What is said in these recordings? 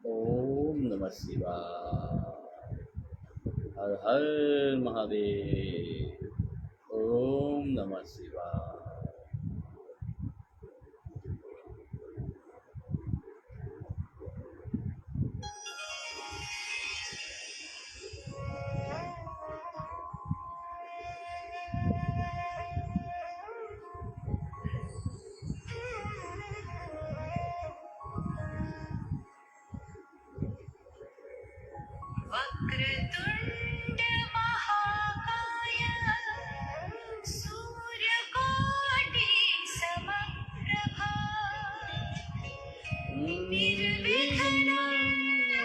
ओम नमः शिवाय। हर हर महादेव। ओम नमः शिवाय। वक्रतुण्ड महाकाय सूर्यकोटि समप्रभा निर्विघ्नं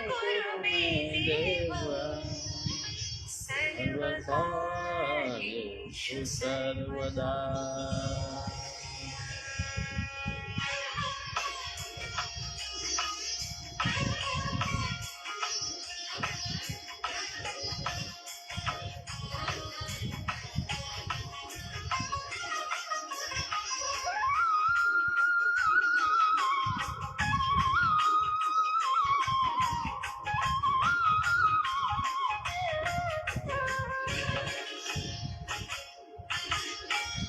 कुरु मे देव सर्वकार्येषु सर्वदा।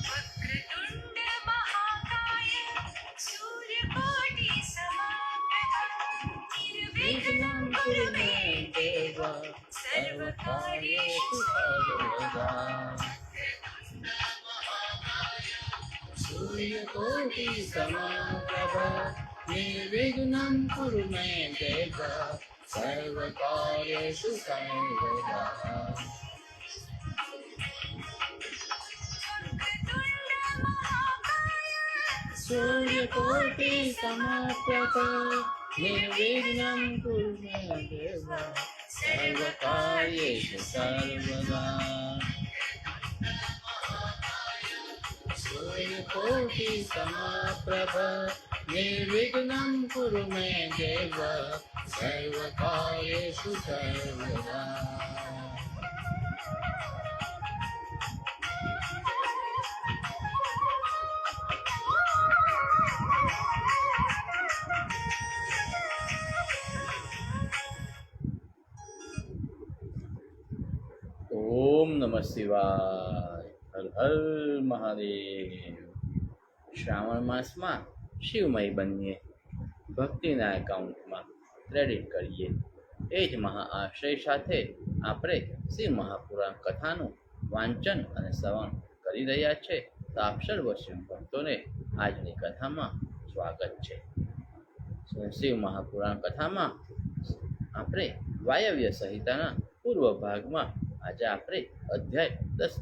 वक्रतुण्ड महाकाय सूर्यकोटि समप्रभा निर्विघ्नं कुरु मे देव सर्वकार्येषु सर्वदा। सूर्यकोटि समप्रभा निर्विघ्नं कुरु मे देव सर्वकार्येषु सर्वदा। सूर्यकोटि समप्रभा निर्विघ्नं कुरु मे देव सर्वकार्येषु सर्वदा। सूर्यकोटि समप्रभा निर्विघ्नं कुरु मे देव सर्वकार्येषु सर्वदा। ओम नमः शिवाय। हर हर महादेव। શ્રાવણ માસમાં શિવમય બનીએ, ભક્તિના એકાઉન્ટમાં ક્રેડિટ કરીએ. એ જ મહાઆશય સાથે આપણે શ્રી મહાપુરાણ કથાનું વાંચન અને શ્રવણ કરી રહ્યા છે. તો આપ સર્વ શિવ ભક્તોને આજની કથામાં સ્વાગત છે. શિવ મહાપુરાણ કથામાં આપણે વાયવ્ય સંહિતાના પૂર્વ ભાગમાં આજે આપણે અધ્યાય 10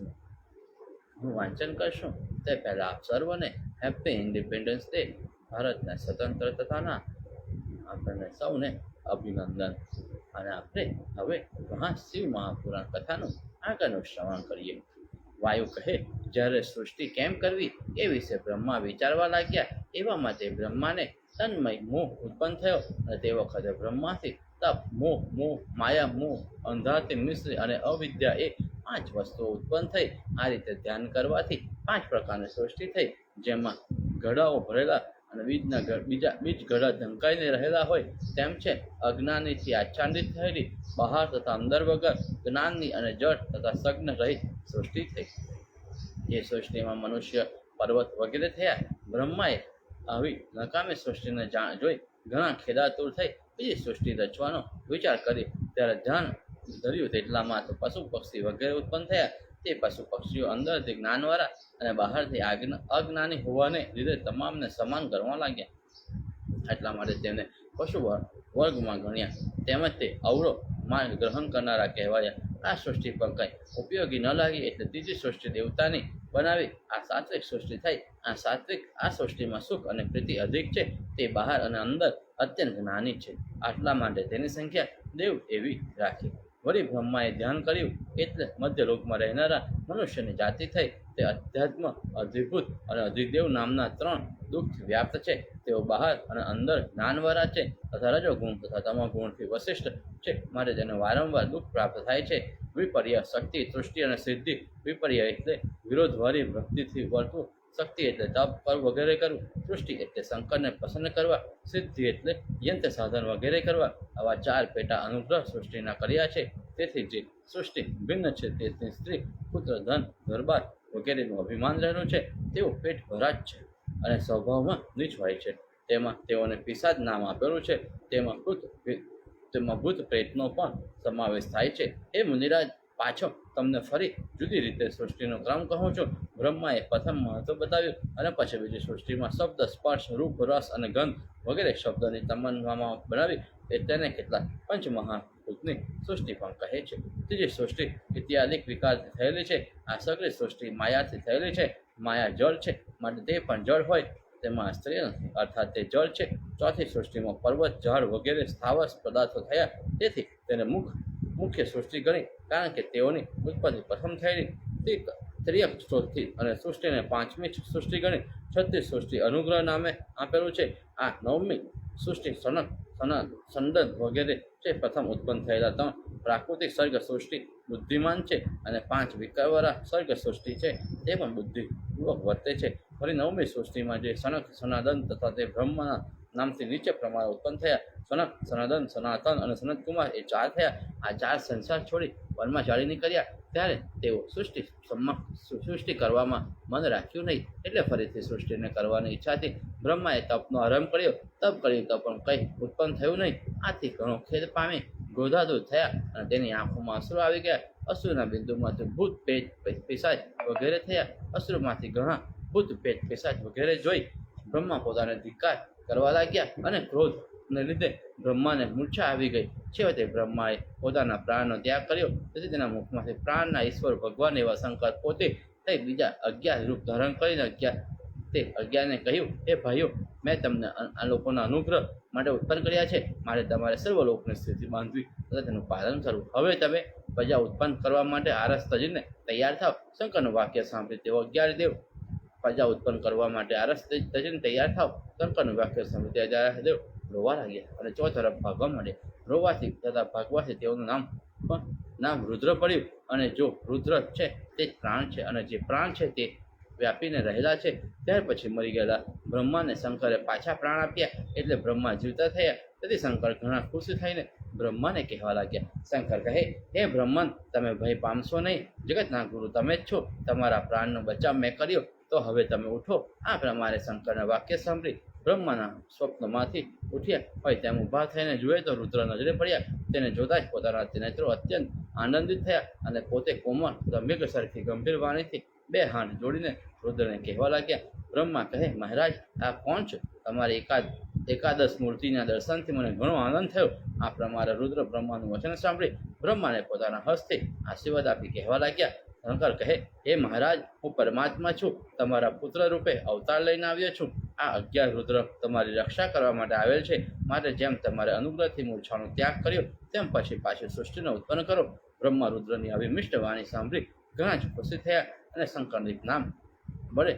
હું વાંચન કરશું. તે પહેલા આપ સર્વને હેપી ઇન્ડિપેન્ડન્સ ડે, ભારતના સ્વતંત્રતાના આપણને સૌને અભિનંદન. અને આપણે હવે શિવ મહાપુરાણ કથાનું આગળનું શ્રવણ કરીએ. વાયુ કહે, જ્યારે સૃષ્ટિ કેમ કરવી એ વિશે બ્રહ્મા વિચારવા લાગ્યા. એવામાં તે બ્રહ્માને તન્મય મોહ ઉત્પન્ન થયો. અને તે વખતે બ્રહ્માથી તપ, મોહ, માયા, મોહ, અંધાતી, મિશ્રી અને અવિદ્યા એ 5 વસ્તુઓ ઉત્પન્ન થઈ. આ રીતે ધ્યાન કરવાથી 5 પ્રકારની સૃષ્ટિ થઈ, જેમાં ઘડાઓ ભરેલા અને બીજ ઘડા ઢંકાઈને રહેલા હોય તેમ છે. અજ્ઞાનીથી આચ્છાદિત થયેલી, બહાર તથા અંદર વગર, જ્ઞાનની અને જળ તથા સગ્ન રહિત સૃષ્ટિ થઈ. એ સૃષ્ટિમાં મનુષ્ય, પર્વત વગેરે થયા. બ્રહ્માએ આવી નકામી સૃષ્ટિને જોઈ ઘણા ખેદાતુર થઈ બીજી સૃષ્ટિ રચવાનો વિચાર કરી. ત્યારે ધ્યાન ધર્યું તેટલામાં તો પશુ પક્ષી વગેરે ઉત્પન્ન થયા. તે પશુ પક્ષીઓ અંદરથી જ્ઞાનવાળા અને બહારથી અજ્ઞાની હોવાને લીધે તમામને સમાન કરવા લાગ્યા. એટલા માટે તેમને પશુ વર્ગમાં ગણ્યા. તેમજ તે અવળો માર્ગ ગ્રહણ કરનારા કહેવાયા. આ સૃષ્ટિ પર કંઈ ઉપયોગી ન લાગી એટલે ત્રીજી સૃષ્ટિ દેવતાની બનાવી આ સાત્વિક સૃષ્ટિ થઈ. આ સૃષ્ટિમાં સુખ અને પ્રીતિ અધિક છે. તે બહાર અને અંદર અત્યંત નાની છે. આટલા માટે તેની સંખ્યા દેવ એવી રાખી. વળી બ્રહ્માએ ધ્યાન કર્યું એટલે મધ્યલોકમાં રહેનારા મનુષ્યની જાતિ થઈ. તે અધ્યાત્મ, અધિભૂત અને અધિદેવ નામના 3 દુઃખ વ્યાપ્ત છે. તેઓ બહાર અને અંદર જ્ઞાનવાળા છે તથા રજોગુણ તથા તમોગુણથી વશિષ્ઠ છે. માટે તેને વારંવાર દુઃખ પ્રાપ્ત થાય છે. વિપર્ય, શક્તિ, તૃષ્ટિ અને સિદ્ધિ. વિપર્ય એટલે વિરોધવાળી ભક્તિથી વર્તવું. શક્તિ એટલે તપ પર વગેરે કરવું, સૃષ્ટિ એટલે શંકરને પસંદ કરવા, સિદ્ધિ એટલે યંત્ર સાધન વગેરે કરવા. આવા 4 પેટા અનુગ્રહ સૃષ્ટિના કર્યા છે. તેથી જે સૃષ્ટિ ભિન્ન છે તેથી સ્ત્રી, પુત્ર, ધન, દરબાર વગેરેનું અભિમાન રહેલું છે તેઓ પેટ ભરા જ છે અને સ્વભાવમાં નીચ હોય છે. તેમાં તેઓને પિશાચ નામ આપેલું છે. તેમાં ભૂત પ્રેતનો પણ સમાવેશ થાય છે. એ મુનિરાજ, પાછો તમને ફરી જુદી રીતે સૃષ્ટિનો ક્રમ કહું છું. બ્રહ્માએ પ્રથમ મહત્વ બતાવ્યું અને પછી બીજી સૃષ્ટિમાં શબ્દ, સ્પર્શ, રૂપ, રસ અને ગંધ વગેરે શબ્દની તમન્નામાં બનાવી તેને કેટલાક પંચમહાભૂતની સૃષ્ટિ પણ કહે છે. ત્રીજી સૃષ્ટિ ઇત્યાદિક વિકારથી થયેલી છે. આ સગળી સૃષ્ટિ માયાથી થયેલી છે. માયા જળ છે માટે તે પણ જળ હોય, તેમાં સ્ત્રી નથી અર્થાત તે જળ છે. ચોથી સૃષ્ટિમાં પર્વત, ઝાડ વગેરે સ્થાવર પદાર્થો થયા, તેથી તેને મુખ્ય સૃષ્ટિ ગણી, કારણ કે તેઓની ઉત્પત્તિ પ્રથમ થયેલી. ત્રિયક સૃષ્ટિ અને સૃષ્ટિને પાંચમી સૃષ્ટિ ગણી. છઠ્ઠી સૃષ્ટિ અનુગ્રહ નામે આપેલું છે. આ નવમી સૃષ્ટિ સંદન વગેરે છે. પ્રથમ ઉત્પન્ન થયેલા 3 પ્રાકૃતિક સર્ગ સૃષ્ટિ બુદ્ધિમાન છે અને 5 વિકારવાળા સર્ગ સૃષ્ટિ છે તે પણ બુદ્ધિપૂર્વક વર્તે છે. ફરી નવમી સૃષ્ટિમાં જે સનક, સનાતન તથા તે બ્રહ્મના નામથી નીચે પ્રમાણે ઉત્પન્ન થયા. સનક, સનાતન, સનાતન અને સનતકુમાર એ 4 થયા. આ 4 સંસાર છોડી વનમાં ચાલીને કર્યા, ત્યારે તેઓ સૃષ્ટિ કરવામાં મન રાખ્યું નહીં, એટલે ફરીથી સૃષ્ટિને કરવાની ઈચ્છાથી બ્રહ્માએ તપનો આરંભ કર્યો. તપ કર્યું તો પણ કંઈ ઉત્પન્ન થયું નહીં. આથી ઘણો ખેદ પામી ગોધાદૂર થયા અને તેની આંખોમાં અશ્રુ આવી ગયા. અશ્રુના બિંદુમાંથી ભૂત, પેટ, પિશાચ વગેરે થયા. અશ્રુમાંથી ઘણા ભૂત, પેટ, પિશાચ વગેરે જોઈ બ્રહ્મા પોતાને ધિક્કાર કરવા લાગ્યા અને ક્રોધને લીધે બ્રહ્માને મૂર્છા આવી ગઈ. છેવટે બ્રહ્માએ પોતાના પ્રાણનો ત્યાગ કર્યો. તેથી તેના મુખમાંથી પ્રાણના ઈશ્વર ભગવાન એવા શંકર પોતે તે બીજા 11 રૂપ ધારણ કરીને 11ને કહ્યું, હે ભાઈઓ, મેં તમને આ લોકોના અનુગ્રહ માટે ઉત્પન્ન કર્યા છે. મારે તમારે સર્વ લોકની સ્થિતિ બાંધવી તથા તેનું પાલન કરવું. હવે તમે પ્રજા ઉત્પન્ન કરવા માટે આરસ તજીને તૈયાર થાવ. શંકરનું વાક્ય સાંભળી તેઓ 11 દેવ પ્રજા ઉત્પન્ન કરવા માટે આરસ તજીને તૈયાર થાવ. શંકરનું વાક્ય સાંભળી 11 દેવ રોવા લાગ્યા અને ચોતરફ ભાગવા માંડ્યા. રોવાથી તથા ભાગવાથી તેઓનું નામ રુદ્ર પડ્યું. અને જો રુદ્ર છે તે જ પ્રાણ છે અને જે પ્રાણ છે તે વ્યાપીને રહેલા છે. ત્યાર પછી મરી ગયેલા બ્રહ્માને શંકરે પાછા પ્રાણ આપ્યા, એટલે બ્રહ્મા જીવતા થયા. તેથી શંકર ઘણા ખુશ થઈને બ્રહ્માને કહેવા લાગ્યા. શંકર કહે, હે બ્રહ્મન, તમે ભય પામશો નહીં. જગતના ગુરુ તમે જ છો. તમારા પ્રાણનો બચાવ મેં કર્યો, તો હવે તમે ઉઠો. આ પ્રમાણે શંકરના વાક્ય સાંભળી બ્રહ્માના સ્વપ્નમાંથી ઉઠ્યા હોય તેમ ઊભા થઈને જુએ તો રુદ્ર નજરે પડ્યા. તેને જોતા જ પોતાના નેત્રો અત્યંત આનંદિત થયા અને પોતે કોમળ તથા મેઘ સરખી ગંભીર વાણીથી 2 હાથ જોડીને રુદ્રને કહેવા લાગ્યા. બ્રહ્મા કહે, મહારાજ, આ કોણ છે? તમારી એકાદશ મૂર્તિના દર્શનથી મને ઘણો આનંદ થયો. આ પ્રમાણે રુદ્ર બ્રહ્માનું વચન સાંભળી બ્રહ્માને પોતાના હસ્તે આશીર્વાદ આપી કહેવા લાગ્યા. શંકર કહે, હે મહારાજ, હું પરમાત્મા છું. તમારા પુત્ર રૂપે અવતાર લઈને આવ્યો છું. આ 11 રુદ્ર તમારી રક્ષા કરવા માટે આવેલ છે. માટે જેમ તમારે અનુગ્રહથી મૂર્છાનો ત્યાગ કર્યો, તેમ પછી પાછી સૃષ્ટિને ઉત્પન્ન કરો. બ્રહ્મા રુદ્રની આવી મિષ્ટ વાણી સાંભળી ઘણા જ ખુશી થયા અને શંકરની નામ વડે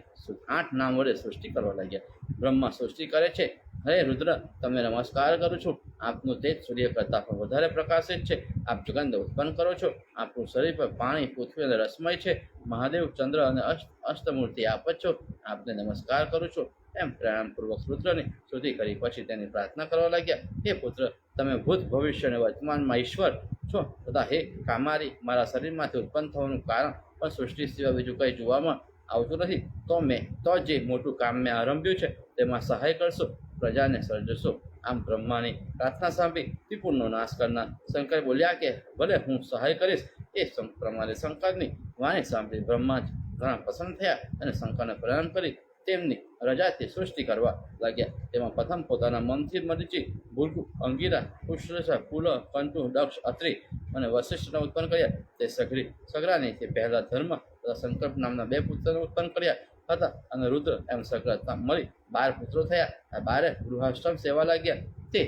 8 નામ વડે સૃષ્ટિ કરવા લાગ્યા. બ્રહ્મા સૃષ્ટિ કરે છે. હે રુદ્ર, તમને નમસ્કાર કરું છું. આપનું તેજ સૂર્ય કરતાં પણ વધારે પ્રકાશિત છે. આપ જગત ઉત્પન્ન કરો છો. આપનું શરીર પર પાણી, પૃથ્વી અને રસમય છે. મહાદેવ, ચંદ્ર અને અષ્ટમૂર્તિ આપ જ છો. આપને નમસ્કાર કરું છું. એમ પ્રણામપૂર્વક રુદ્રની સ્તુતિ કરી પછી તેની પ્રાર્થના કરવા લાગ્યા. હે પુત્ર, તમે ભૂત, ભવિષ્ય અને વર્તમાનમાં ઈશ્વર છો તથા હે કામારી, મારા શરીરમાંથી ઉત્પન્ન થવાનું કારણ પણ સૃષ્ટિ સિવાય બીજું કંઈ જોવામાં આવતું નથી. તો જે મોટું કામ મેં આરંભ્યું છે તેમાં સહાય કરશો, પ્રજાને સર્જશો. આમ બ્રહ્માની પ્રાર્થના સાંભળી ત્રિપુરનો નાશ કરનાર શંકર બોલ્યા કે ભલે, હું સહાય કરીશ. એ પ્રમાણે શંકરની વાણી સાંભળી બ્રહ્મા ઘણા પ્રસન્ન થયા અને શંકરને પ્રણામ કરી તેમની રજાથી સૃષ્ટિ કરવા લાગ્યા. તેમાં પ્રથમ પોતાના મનથી મરીચી, ભૃગુ, અંગીરા, પુષ્પરેખા, પુલ, કંટુ, દક્ષ, અત્રિ અને વશિષ્ઠને ઉત્પન્ન કર્યા. તે સગરાનીથી પહેલા ધર્મ તથા સંકલ્પ નામના 2 પુત્રોને ઉત્પન્ન કર્યા હતા અને રુદ્ર એમ સગરા મળી 12 પુત્રો થયા. આ 12 ગૃહાશ્રમ સેવા લાગ્યા. તે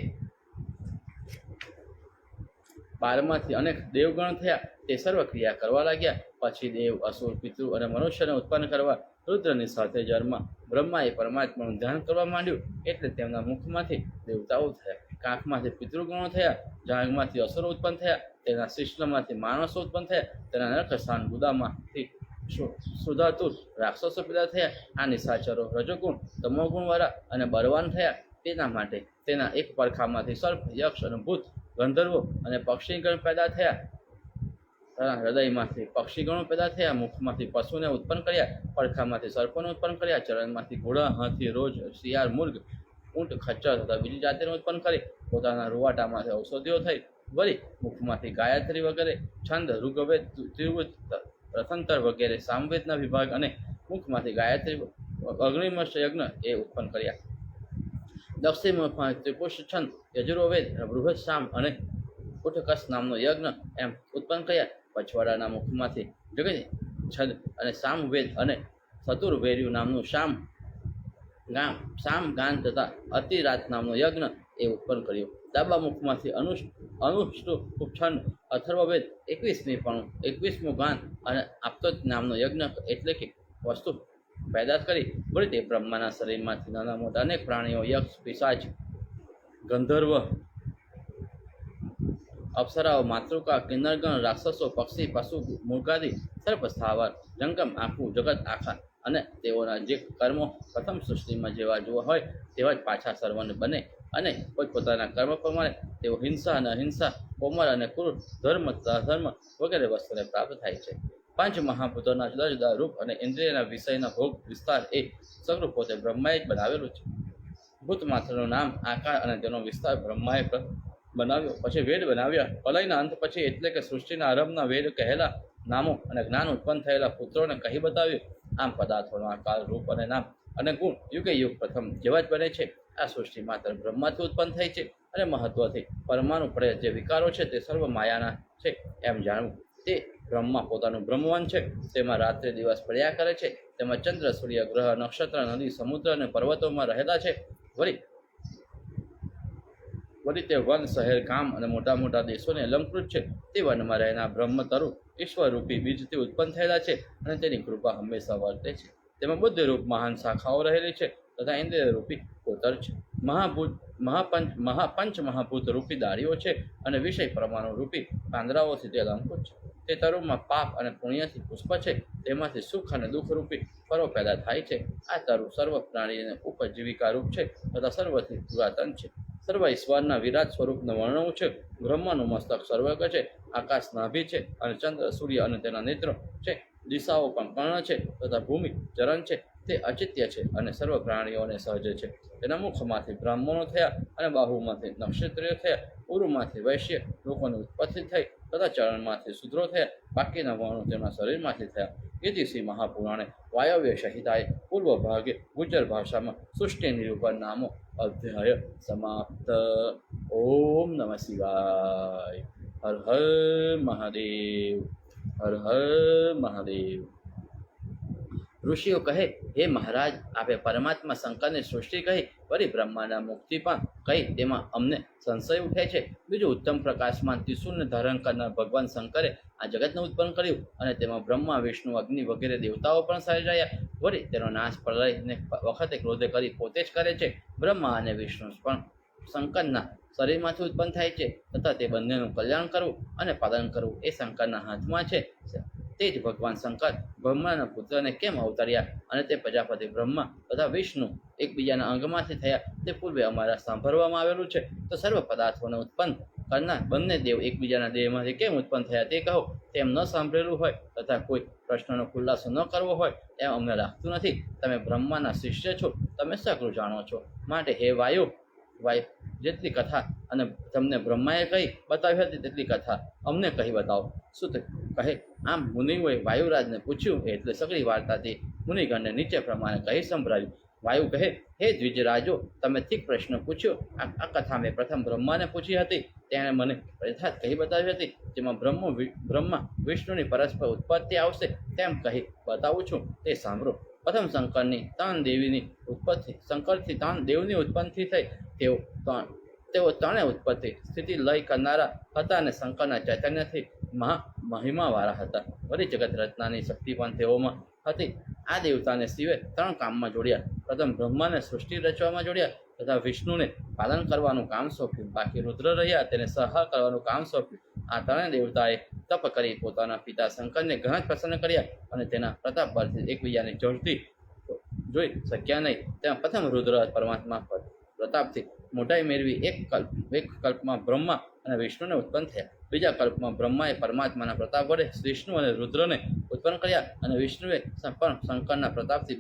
12માંથી અનેક દેવગણ થયા. તે સર્વ ક્રિયા કરવા લાગ્યા. પછી દેવ, અસુર, પિતૃ અને મનુષ્યને ઉત્પન્ન કરવા રુદ્રની સાથે જરમાં બ્રહ્માએ પરમાત્માનું ધ્યાન કરવા માંડ્યું. એટલે તેમના મુખમાંથી દેવતાઓ થયા, કાંખમાંથી પિતૃગણો થયા, જાંઘમાંથી અસુરો ઉત્પન્ન થયા, તેના શિશ્નમાંથી માણસો ઉત્પન્ન થયા, તેના નરકસ્થાન ગુદામાંથી સુધાતુર રાક્ષસો પેદા થયા. આ નિશાચરો રજોગુણ તમોગુણવાળા અને બળવાન થયા. તેના માટે તેના એક પડખામાંથી સર્પ, યક્ષ અને ભૂત, ગંધર્વો અને પક્ષીગણ પેદા થયા. તેના હૃદયમાંથી પક્ષીગણો પેદા થયા. મુખમાંથી પશુને ઉત્પન્ન કર્યા. પડખામાંથી સર્પોને ઉત્પન્ન કર્યા. ચરણમાંથી ઘોડા, હાથી, રોજ, શિયાળ, મુર્ગ, ઊંટ, ખચ્ચર તથા બીજી જાતિને ઉત્પન્ન કરી. પોતાના રૂવાટામાંથી ઔષધિઓ થઈ. વળી મુખમાંથી ગાયત્રી વગેરે છંદ, ઋગ્વેદ, ત્રિવૃત, રથંતર વગેરે સામવેદના વિભાગ અને મુખમાંથી ગાયત્રી અગ્નિમશ યજ્ઞ એ ઉત્પન્ન કર્યા. દક્ષિણ મુખમાંથી ત્રિપુષ છંદ, યજુર્વેદ, બૃહદ શામ અને ઉઠકસ નામનો યજ્ઞ એમ ઉત્પન્ન કર્યા. પછવાડાના મુખમાંથી જગત છંદ અને સામવેદ અને ચતુર્વેર્યુ નામનું સામગાન તથા અતિરાત નામનો યજ્ઞ એ ઉત્પન્ન કર્યો. ડાબા મુખમાંથી અનુષ્ટુપ છંદ, અથર્વવેદ, 21મું ગાન અને આપતો નામનો યજ્ઞ એટલે કે વસ્તુ પેદા કરી. વળી તે બ્રહ્માના શરીરમાંથી નાના મોટા અનેક પ્રાણીઓ, યક્ષ, પિશાચ, ગંધર્વ, અપ્સરાઓ, માતૃકા, કિન્નરગણ, રાક્ષસો, પક્ષી, પશુ, મૃગાદી, સર્પ, સ્થાવર, જંગમ, આખું જગત આખા અને તેઓના જે કર્મો પ્રથમ સૃષ્ટિમાં જેવા જોવા હોય તેવા જ પાછા સર્વને બને અને પોતપોતાના કર્મ પ્રમાણે તેઓ હિંસા અને અહિંસા, કોમળ અને ક્રૂર, ધર્મ અધર્મ વગેરે વસ્તુને પ્રાપ્ત થાય છે. પાંચ મહાભૂતોના જુદા જુદા રૂપ અને ઇન્દ્રિયના વિષયના ભોગ વિસ્તાર એ સગળું પોતે બ્રહ્માએ જ બનાવેલું છે. ભૂત માત્રનું નામ, આકાર અને તેનો વિસ્તાર બ્રહ્માએ બનાવ્યો. પછી વેદ બનાવ્યા. પ્રલયના અંત પછી એટલે કે સૃષ્ટિના આરંભના વેદ કહેલા નામો અને જ્ઞાન ઉત્પન્ન થયેલા પુત્રોને કહી બતાવ્યું. આમ પદાર્થોનો આકાર, રૂપ અને નામ અને ગુણ યુગે યુગ પ્રથમ જેવા જ બને છે. આ સૃષ્ટિ માત્ર બ્રહ્માથી ઉત્પન્ન થઈ છે અને મહત્વથી પરમાણુ પડે જે વિકારો છે તે સર્વ માયાના છે એમ જાણવું. તે બ્રહ્મા પોતાનું બ્રહ્મવન છે. તેમાં રાત્રે દિવસ પડ્યા કરે છે. તેમાં ચંદ્ર, સૂર્ય, ગ્રહ, નક્ષત્ર, નદી, સમુદ્ર અને પર્વતોમાં રહેલા છે. વળી તે વન, શહેર, ગામ અને મોટા મોટા દેશોને અલંકૃત છે. તે વનમાં રહેનાર બ્રહ્મતરુ ઈશ્વરરૂપી બીજથી ઉત્પન્ન થયેલા છે અને તેની કૃપા હંમેશા વર્તે છે. તેમાં બુદ્ધિરૂપ મહાન શાખાઓ રહેલી છે તથા ઇન્દ્રિય રૂપી કોતર છે. પંચ મહાભૂત રૂપી દાળીઓ છે અને વિષય પરમાણુ રૂપી પાંદડાઓથી તે અલંકૃત છે. તે તરુમાં પાપ અને પુણ્યથી પુષ્પ છે. તેમાંથી સુખ અને દુઃખ રૂપી ફળો પેદા થાય છે. આ તરુ સર્વ પ્રાણીને ઉપજીવિકા રૂપ છે તથા સર્વથી પુરાતન છે. સર્વ ઈશ્વરના વિરાટ સ્વરૂપનું વર્ણવું છે. બ્રહ્માનું મસ્તક સર્વગ છે. આકાશ નાભી છે અને ચંદ્ર, સૂર્ય અને તેના નેત્રો છે. દિશાઓ પણ કર્ણ છે તથા ભૂમિ ચરણ છે. તે અચિત્ય છે અને સર્વ પ્રાણીઓને સહજ છે. તેના મુખમાંથી બ્રાહ્મણો થયા અને બાહુમાંથી નક્ષત્રિયો થયા. ઉરુમાંથી વૈશ્ય લોકોની ઉત્પત્તિ થઈ તથા ચરણમાંથી શુદ્રો થયા. બાકીના વર્ણો તેમના શરીરમાંથી થયા. ઈતિશ્રી મહાપુરાણે વાયવ્ય સંહિતાએ પૂર્વ ભાગે ગુજર ભાષામાં સૃષ્ટિ નિરૂપણ નામો અધ્યાય સમાપ્ત. ઓમ નમઃ શિવાય. હર હર મહાદેવ. હર હર મહાદેવ. ઋષિઓ કહે, હે મહારાજ, આપે પરમાત્મા શંકરની સૃષ્ટિ કહી, વળી બ્રહ્માના મુક્તિ પણ કહી, તેમાં અમને સંશય ઉઠે છે. બીજું ઉત્તમ પ્રકાશમાં ત્રિશૂળને ધારણ કરનાર ભગવાન શંકરે આ જગતને ઉત્પન્ન કર્યું અને તેમાં બ્રહ્મા, વિષ્ણુ, અગ્નિ વગેરે દેવતાઓ પણ સર્જાયા. વળી તેનો નાશ પ્રલયને વખતે ક્રોધે કરી પોતે જ કરે છે. બ્રહ્મા અને વિષ્ણુ પણ શંકરના શરીરમાંથી ઉત્પન્ન થાય છે તથા તે બંનેનું કલ્યાણ કરવું અને પાલન કરવું એ શંકરના હાથમાં છે. તે જ ભગવાન શંકર બ્રહ્માના પુત્રને કેમ અવતર્યા અને તે પ્રજાપતિ બ્રહ્મા તથા વિષ્ણુ એકબીજાના અંગમાંથી થયા તે પૂર્વે અમારા સાંભળવામાં આવેલું છે. તો સર્વ પદાર્થોને ઉત્પન્ન કરનાર બંને દેવ એકબીજાના દેહમાંથી કેમ ઉત્પન્ન થયા તે કહો. તેમ ન સાંભળેલું હોય તથા કોઈ પ્રશ્નનો ખુલાસો ન કરવો હોય એમ અમને લાગતું નથી. તમે બ્રહ્માના શિષ્ય છો. તમે સકળ જાણો છો. માટે હે વાયુ, જેટલી કથા અને તમને બ્રહ્માએ કહી બતાવી હતી તેટલી કથા અમને કહી બતાવો. સુત કહે, આમ મુનિઓએ વાયુરાજને પૂછ્યું એટલે સગળી વાર્તાથી મુનિગણને નીચે પ્રમાણે કહી સંભળાવ્યું. વાયુ કહે, હે દ્વિજરાજો, તમે ઠીક પ્રશ્ન પૂછ્યો. આ કથા મેં પ્રથમ બ્રહ્માને પૂછી હતી. તેણે મને યથાર્થ કહી બતાવી હતી. જેમાં બ્રહ્મા વિષ્ણુની પરસ્પર ઉત્પત્તિ આવશે તેમ કહી બતાવું છું. તે સાંભળો. પ્રથમ શંકરની ત્રણ દેવીની ઉત્પત્તિ, શંકરથી ત્રણ દેવની ઉત્પત્તિ થઈ. તેઓ ત્રણે ઉત્પત્તિ સ્થિતિ લય કરનારા હતા અને શંકરના ચૈતન્યથી મહિમાવાળા હતા. વળી જગત રચનાની શક્તિ પણ તેઓમાં હતી. આ દેવતાને શિવે ત્રણ કામમાં જોડ્યા. પ્રથમ બ્રહ્માને સૃષ્ટિ રચવામાં જોડ્યા તથા વિષ્ણુને પાલન કરવાનું કામ સોંપ્યું. બાકી રુદ્ર રહ્યા તેને સંહાર કરવાનું કામ સોંપ્યું. આ ત્રણેય દેવતાએ તપ કરી પોતાના પિતા શંકરને ઘણા જ પ્રસન્ન કર્યા અને તેના પ્રતાપ પરથી એકબીજાને જોડતી જોઈ શક્યા નહીં. તેમાં પ્રથમ રુદ્ર પરમાત્મા પ્રતાપથી મોટાઈ મેળવી એક કલ્પમાં બ્રહ્મા અને વિષ્ણુને ઉત્પન્ન થયા. બીજા કલ્પમાં બ્રહ્માએ પરમાત્માના પ્રતાપ વડે વિષ્ણુ અને રુદ્રને ઉત્પન્ન કર્યા અને વિષ્ણુએ પણ શંકરના પ્રતાપથી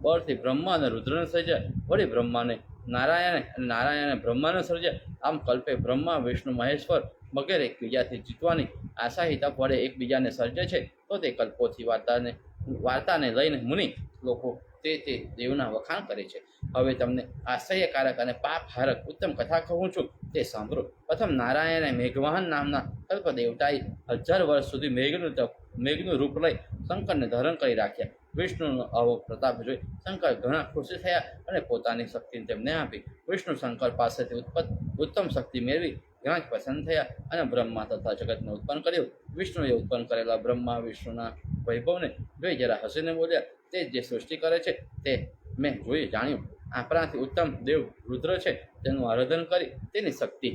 બળથી બ્રહ્મા અને રુદ્રને સર્જ્યા. વળી બ્રહ્માને નારાયણે અને નારાયણે બ્રહ્માને સર્જ્યા. આમ કલ્પે બ્રહ્મા વિષ્ણુ મહેશ્વર વગેરે એકબીજાથી જીતવાની આશાહી તપ વડે એકબીજાને સર્જે છે. તો તે કલ્પોથી વાર્તાને લઈને મુનિ લોકો તે દેવના વખાણ કરે છે. હવે તમને આશ્ચર્યકારક અને પાપહારક ઉત્તમ કથા કહું છું, તે સાંભળો. પ્રથમ નારાયણે મેઘવાહન નામના કલ્પ દેવતાએ 1000 વર્ષ સુધી મેઘનું રૂપ લઈ શંકરને ધારણ કરી રાખ્યા. વિષ્ણુનો આવો પ્રતાપ જોઈ શંકર ઘણા ખુશી થયા અને પોતાની શક્તિ તેમને આપી. વિષ્ણુ શંકર પાસેથી ઉત્તમ શક્તિ મેળવી ઘણા જ પ્રસન્ન થયા અને બ્રહ્મા તથા જગતને ઉત્પન્ન કર્યું. વિષ્ણુએ ઉત્પન્ન કરેલા બ્રહ્મા વિષ્ણુના વૈભવને જોઈ જરા હસીને બોલ્યા, તે જે સૃષ્ટિ કરે છે તે મેં જોઈ જાણ્યું. આપણાથી ઉત્તમ દેવ રુદ્ર છે, તેનું આરાધન કરી તેની શક્તિ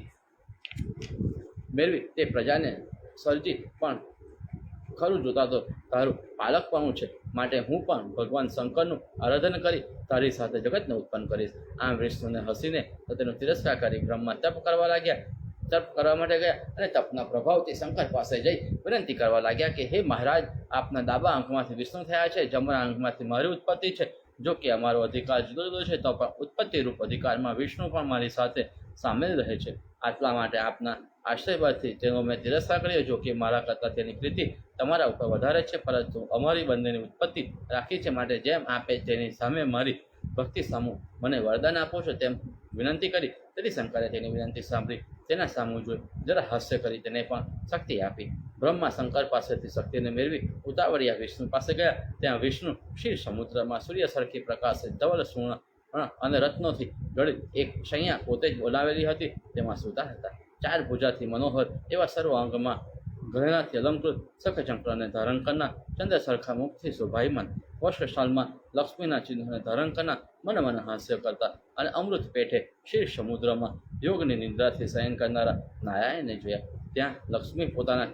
મેળવી તે પ્રજાને સર્જી. પણ ખરું જોતા તો તારું પાલકપણું છે, માટે હું પણ ભગવાન શંકરનું આરાધન કરી તારી સાથે જગતને ઉત્પન્ન કરીશ. આમ વિષ્ણુને હસીને તેનો તિરસ્કાર કરી બ્રહ્મા તપ કરવા લાગ્યા. તપ કરવા માટે ગયા અને તપના પ્રભાવથી શંકર પાસે જઈ વિનંતી કરવા લાગ્યા કે હે મહારાજ, આપના ડાબા આંખમાંથી વિષ્ણુ થયા છે, જમણા આંખમાંથી મારી ઉત્પત્તિ છે. જો કે અમારો અધિકાર જુદો જુદો છે, તો પણ ઉત્પત્તિ રૂપ અધિકારમાં વિષ્ણુ પણ મારી સાથે સામેલ રહે છે. આટલા માટે આપના આશ્રયથી તેનો મેં તિરસ્કાર કર્યો. જો કે મારા કરતાં તેની પ્રીતિ તમારા ઉપર વધારે છે, પરંતુ અમારી બંનેની ઉત્પત્તિ રાખી છે, માટે જેમ આપે તેની સામે મારી ભક્તિ સામું મને વરદાન આપો છો તેમ વિનંતી કરી. તેથી શંકરે તેની વિનંતી સાંભળી તેના સામું જોઈ જરા હાસ્ય કરી તેને પણ શક્તિ આપી. બ્રહ્મા શંકર પાસેથી શક્તિને મેળવી ઉતાવળિયા વિષ્ણુ પાસે ગયા. ત્યાં વિષ્ણુ ક્ષીર સમુદ્રમાં સૂર્ય સરખી પ્રકાશે ધવલ સુવર્ણ અને રત્નોથી જડિત એક શૈયા પોતે જ બોલાવેલી હતી, તેમાં સૂતા હતા. 4 ભુજાથી મનોહર એવા સર્વ અંગમાં ગહેનાથી અલંકૃત શંખચક્રને ધારણ કરનાર, ચંદ્ર સરખા મુખથી શોભાયમાન, વક્ષસ્થળમાં લક્ષ્મીના ચિહ્નને ધારણ કરનાર, મન હાસ્ય કરતા અને અમૃત પેઠે ક્ષીર સમુદ્રમાં યોગની નિદ્રાથી શયન કરનારા નારાયણને જોયા. ત્યાં લક્ષ્મી પોતાના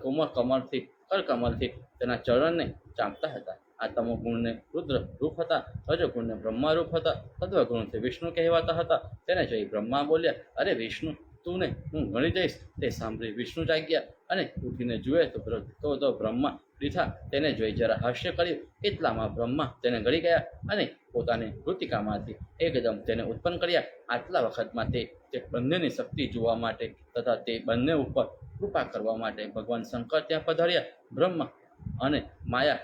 કરકમલથી તેના ચરણને ચાંપતા હતા. આ તમો ગુણને રુદ્ર રૂપ હતા, રજોગુણને બ્રહ્મા રૂપ હતા, સત્વગુણથી વિષ્ણુ કહેવાતા હતા. તેને જોઈ બ્રહ્મા બોલ્યા, અરે વિષ્ણુ, તુને હું ગણી જઈશ. તે સાંભળી વિષ્ણુ જાગ્યા અને ઉઠીને જુએ તો બ્રહ્મા દીઠા. તેને જોઈ જરા હાસ્ય કર્યું. એટલામાં બ્રહ્મા તેને ગળી ગયા અને પોતાની મૃતિકામાંથી એકદમ તેને ઉત્પન્ન કર્યા. આટલા વખતમાં તે બંનેની શક્તિ જોવા માટે તથા તે બંને ઉપર કૃપા કરવા માટે ભગવાન શંકર ત્યાં પધાર્યા. બ્રહ્મા અને માયા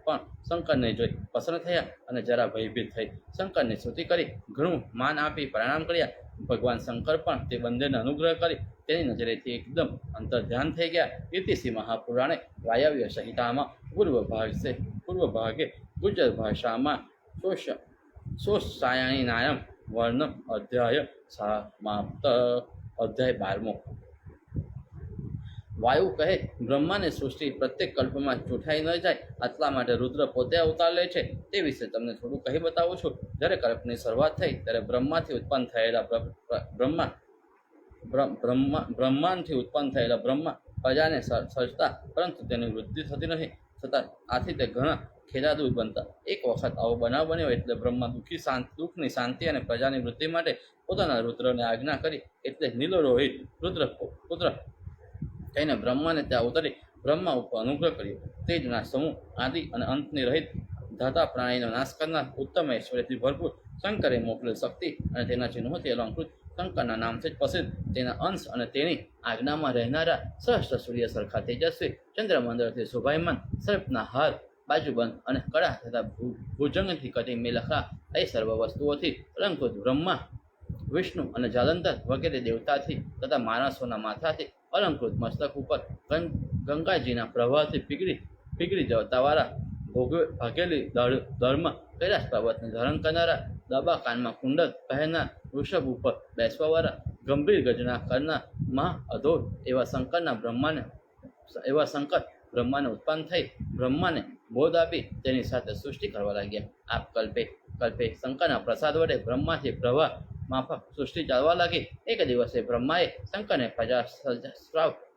પણ શંકરને જોઈ પ્રસન્ન થયા અને જરા ભયભીત થઈ શંકરની સ્તુતિ કરી ઘણું માન આપી પ્રણામ કર્યા. ભગવાન શંકર પણ તે બંનેને અનુગ્રહ કરી તેની નજરેથી એકદમ અંતર ધ્યાન થઈ ગયા. ઇતિશ્રી મહાપુરાણે વાયવ્ય સંહિતામાં પૂર્વ ભાગે ગુજર ભાષામાં સોસાયણી નાયમ વર્ણ અધ્યાય સમાપ્ત. અધ્યાય 12. વાયુ કહે, બ્રહ્માની સૃષ્ટિ પ્રત્યેક કલ્પમાં ચૂંટાઈ ન જાય, આટલા માટે રુદ્ર પોતે અવતાર લે છે. તે વિશે તમને થોડું કહી બતાવું છું. જ્યારે કલ્પની શરૂઆત થઈ ત્યારે બ્રહ્માથી ઉત્પન્ન થયેલા બ્રહ્મા પ્રજાને સર્જતા, પરંતુ તેની વૃદ્ધિ થતી નહીં. છતાં આથી તે ઘણા ખેદાદૂર બનતા. એક વખત આવો બનાવ બન્યો એટલે બ્રહ્મા દુઃખની શાંતિ અને પ્રજાની વૃદ્ધિ માટે પોતાના રુદ્રને આજ્ઞા કરી. એટલે નીલરોહિત રુદ્ર પુત્ર કહીને બ્રહ્માને ત્યાં ઉતરી બ્રહ્મા ઉપર અનુગ્રહ કર્યો. તેજના સમૂહ, આદિ અને અંતની રહિત, ધાતા પ્રાણીનો નાશ કરનાર, ઉત્તમ ઐશ્વર્યથી ભરપૂર શંકરે મોકલેલ શક્તિ અને તેના ચિહ્નોથી અલંકૃત, શંકરના નામથી જ પ્રસિદ્ધ, તેના અંશ અને તેની આજ્ઞામાં રહેનારા, સહસ્ત્ર સૂર્ય સરખા તેજસ્વી, ચંદ્રમંડળથી શોભાયમાન, સર્પના હાર, બાજુબંધ અને કડા તથા ભુજંગથી કટી મેલખા એ સર્વ વસ્તુઓથી અલંકૃત બ્રહ્મા, વિષ્ણુ અને જાલંધર વગેરે દેવતાથી તથા માણસોના માથાથી અલંકૃત મસ્તક ઉપર ગંગાજીના પ્રવાહથી પીગળી જતાવાળા, ભાગેલી દળમાં કૈલાસ પર્વતને ધારણ કરનારા, ડાબા કાનમાં કુંડલ પહેરનાર, વૃષભ ઉપર બેસવાવાળા, ગંભીર ગર્જના કરનાર, મહા અધોર એવા શંકર બ્રહ્માને ઉત્પન્ન થઈ બ્રહ્માને બોધ આપી તેની સાથે સૃષ્ટિ કરવા લાગ્યા. આપ કલ્પે શંકરના પ્રસાદ વડે બ્રહ્માથી પ્રવાહ માફક સૃષ્ટિ ચાલવા લાગી. એક દિવસે બ્રહ્માએ શંકરને પ્રજા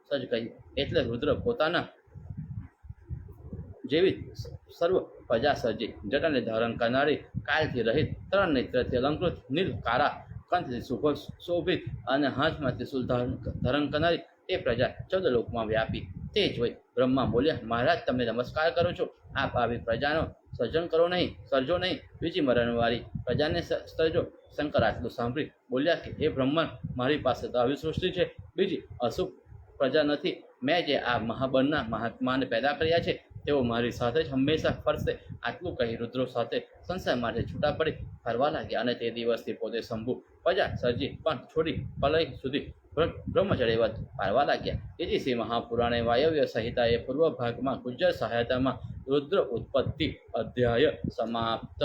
સજ કહ્યું. એટલે રુદ્ર પોતાના જેવી સર્વ પ્રજા સર્જી, જટાને ધારણ કરનારી, કાલથી રહિત, ત્રણ નેત્રથી અલંકૃત, નીલ કારા કંઠથી સુશોભિત અને હાથમાં ત્રિશૂલ ધારણ કરનારી તે પ્રજા 14 લોકમાં વ્યાપી. તે જોઈ બ્રહ્મા બોલ્યા, મહારાજ તમને નમસ્કાર કરું છું. આપ આવી પ્રજાનો સર્જન કરો નહીં, સર્જો નહીં, બીજી મરણવાળી પ્રજાને સર્જો. શંકર આટલું સાંભળી બોલ્યા કે હે બ્રહ્મણ, મારી પાસે તો આવી સૃષ્ટિ છે, બીજી અશુભ પ્રજા નથી. મેં જે આ મહાબળના મહાત્માને પેદા કર્યા છે તેઓ મારી સાથે જ હંમેશા ફરશે. આટલું કહી રુદ્રો સાથે સંસાર માટે છૂટા પડી ફરવા લાગ્યા અને તે દિવસથી પોતે શંભુ પ્રજા સર્જી પણ છોડી પ્રલય સુધી બ્રહ્મચર્યવત પારવા લાગ્યા. તેથી શ્રી મહાપુરાણે વાયવ્ય સંહિતાએ પૂર્વ ભાગમાં ગુજ્જર સહાયતામાં રુદ્ર ઉત્પત્તિ અધ્યાય સમાપ્ત.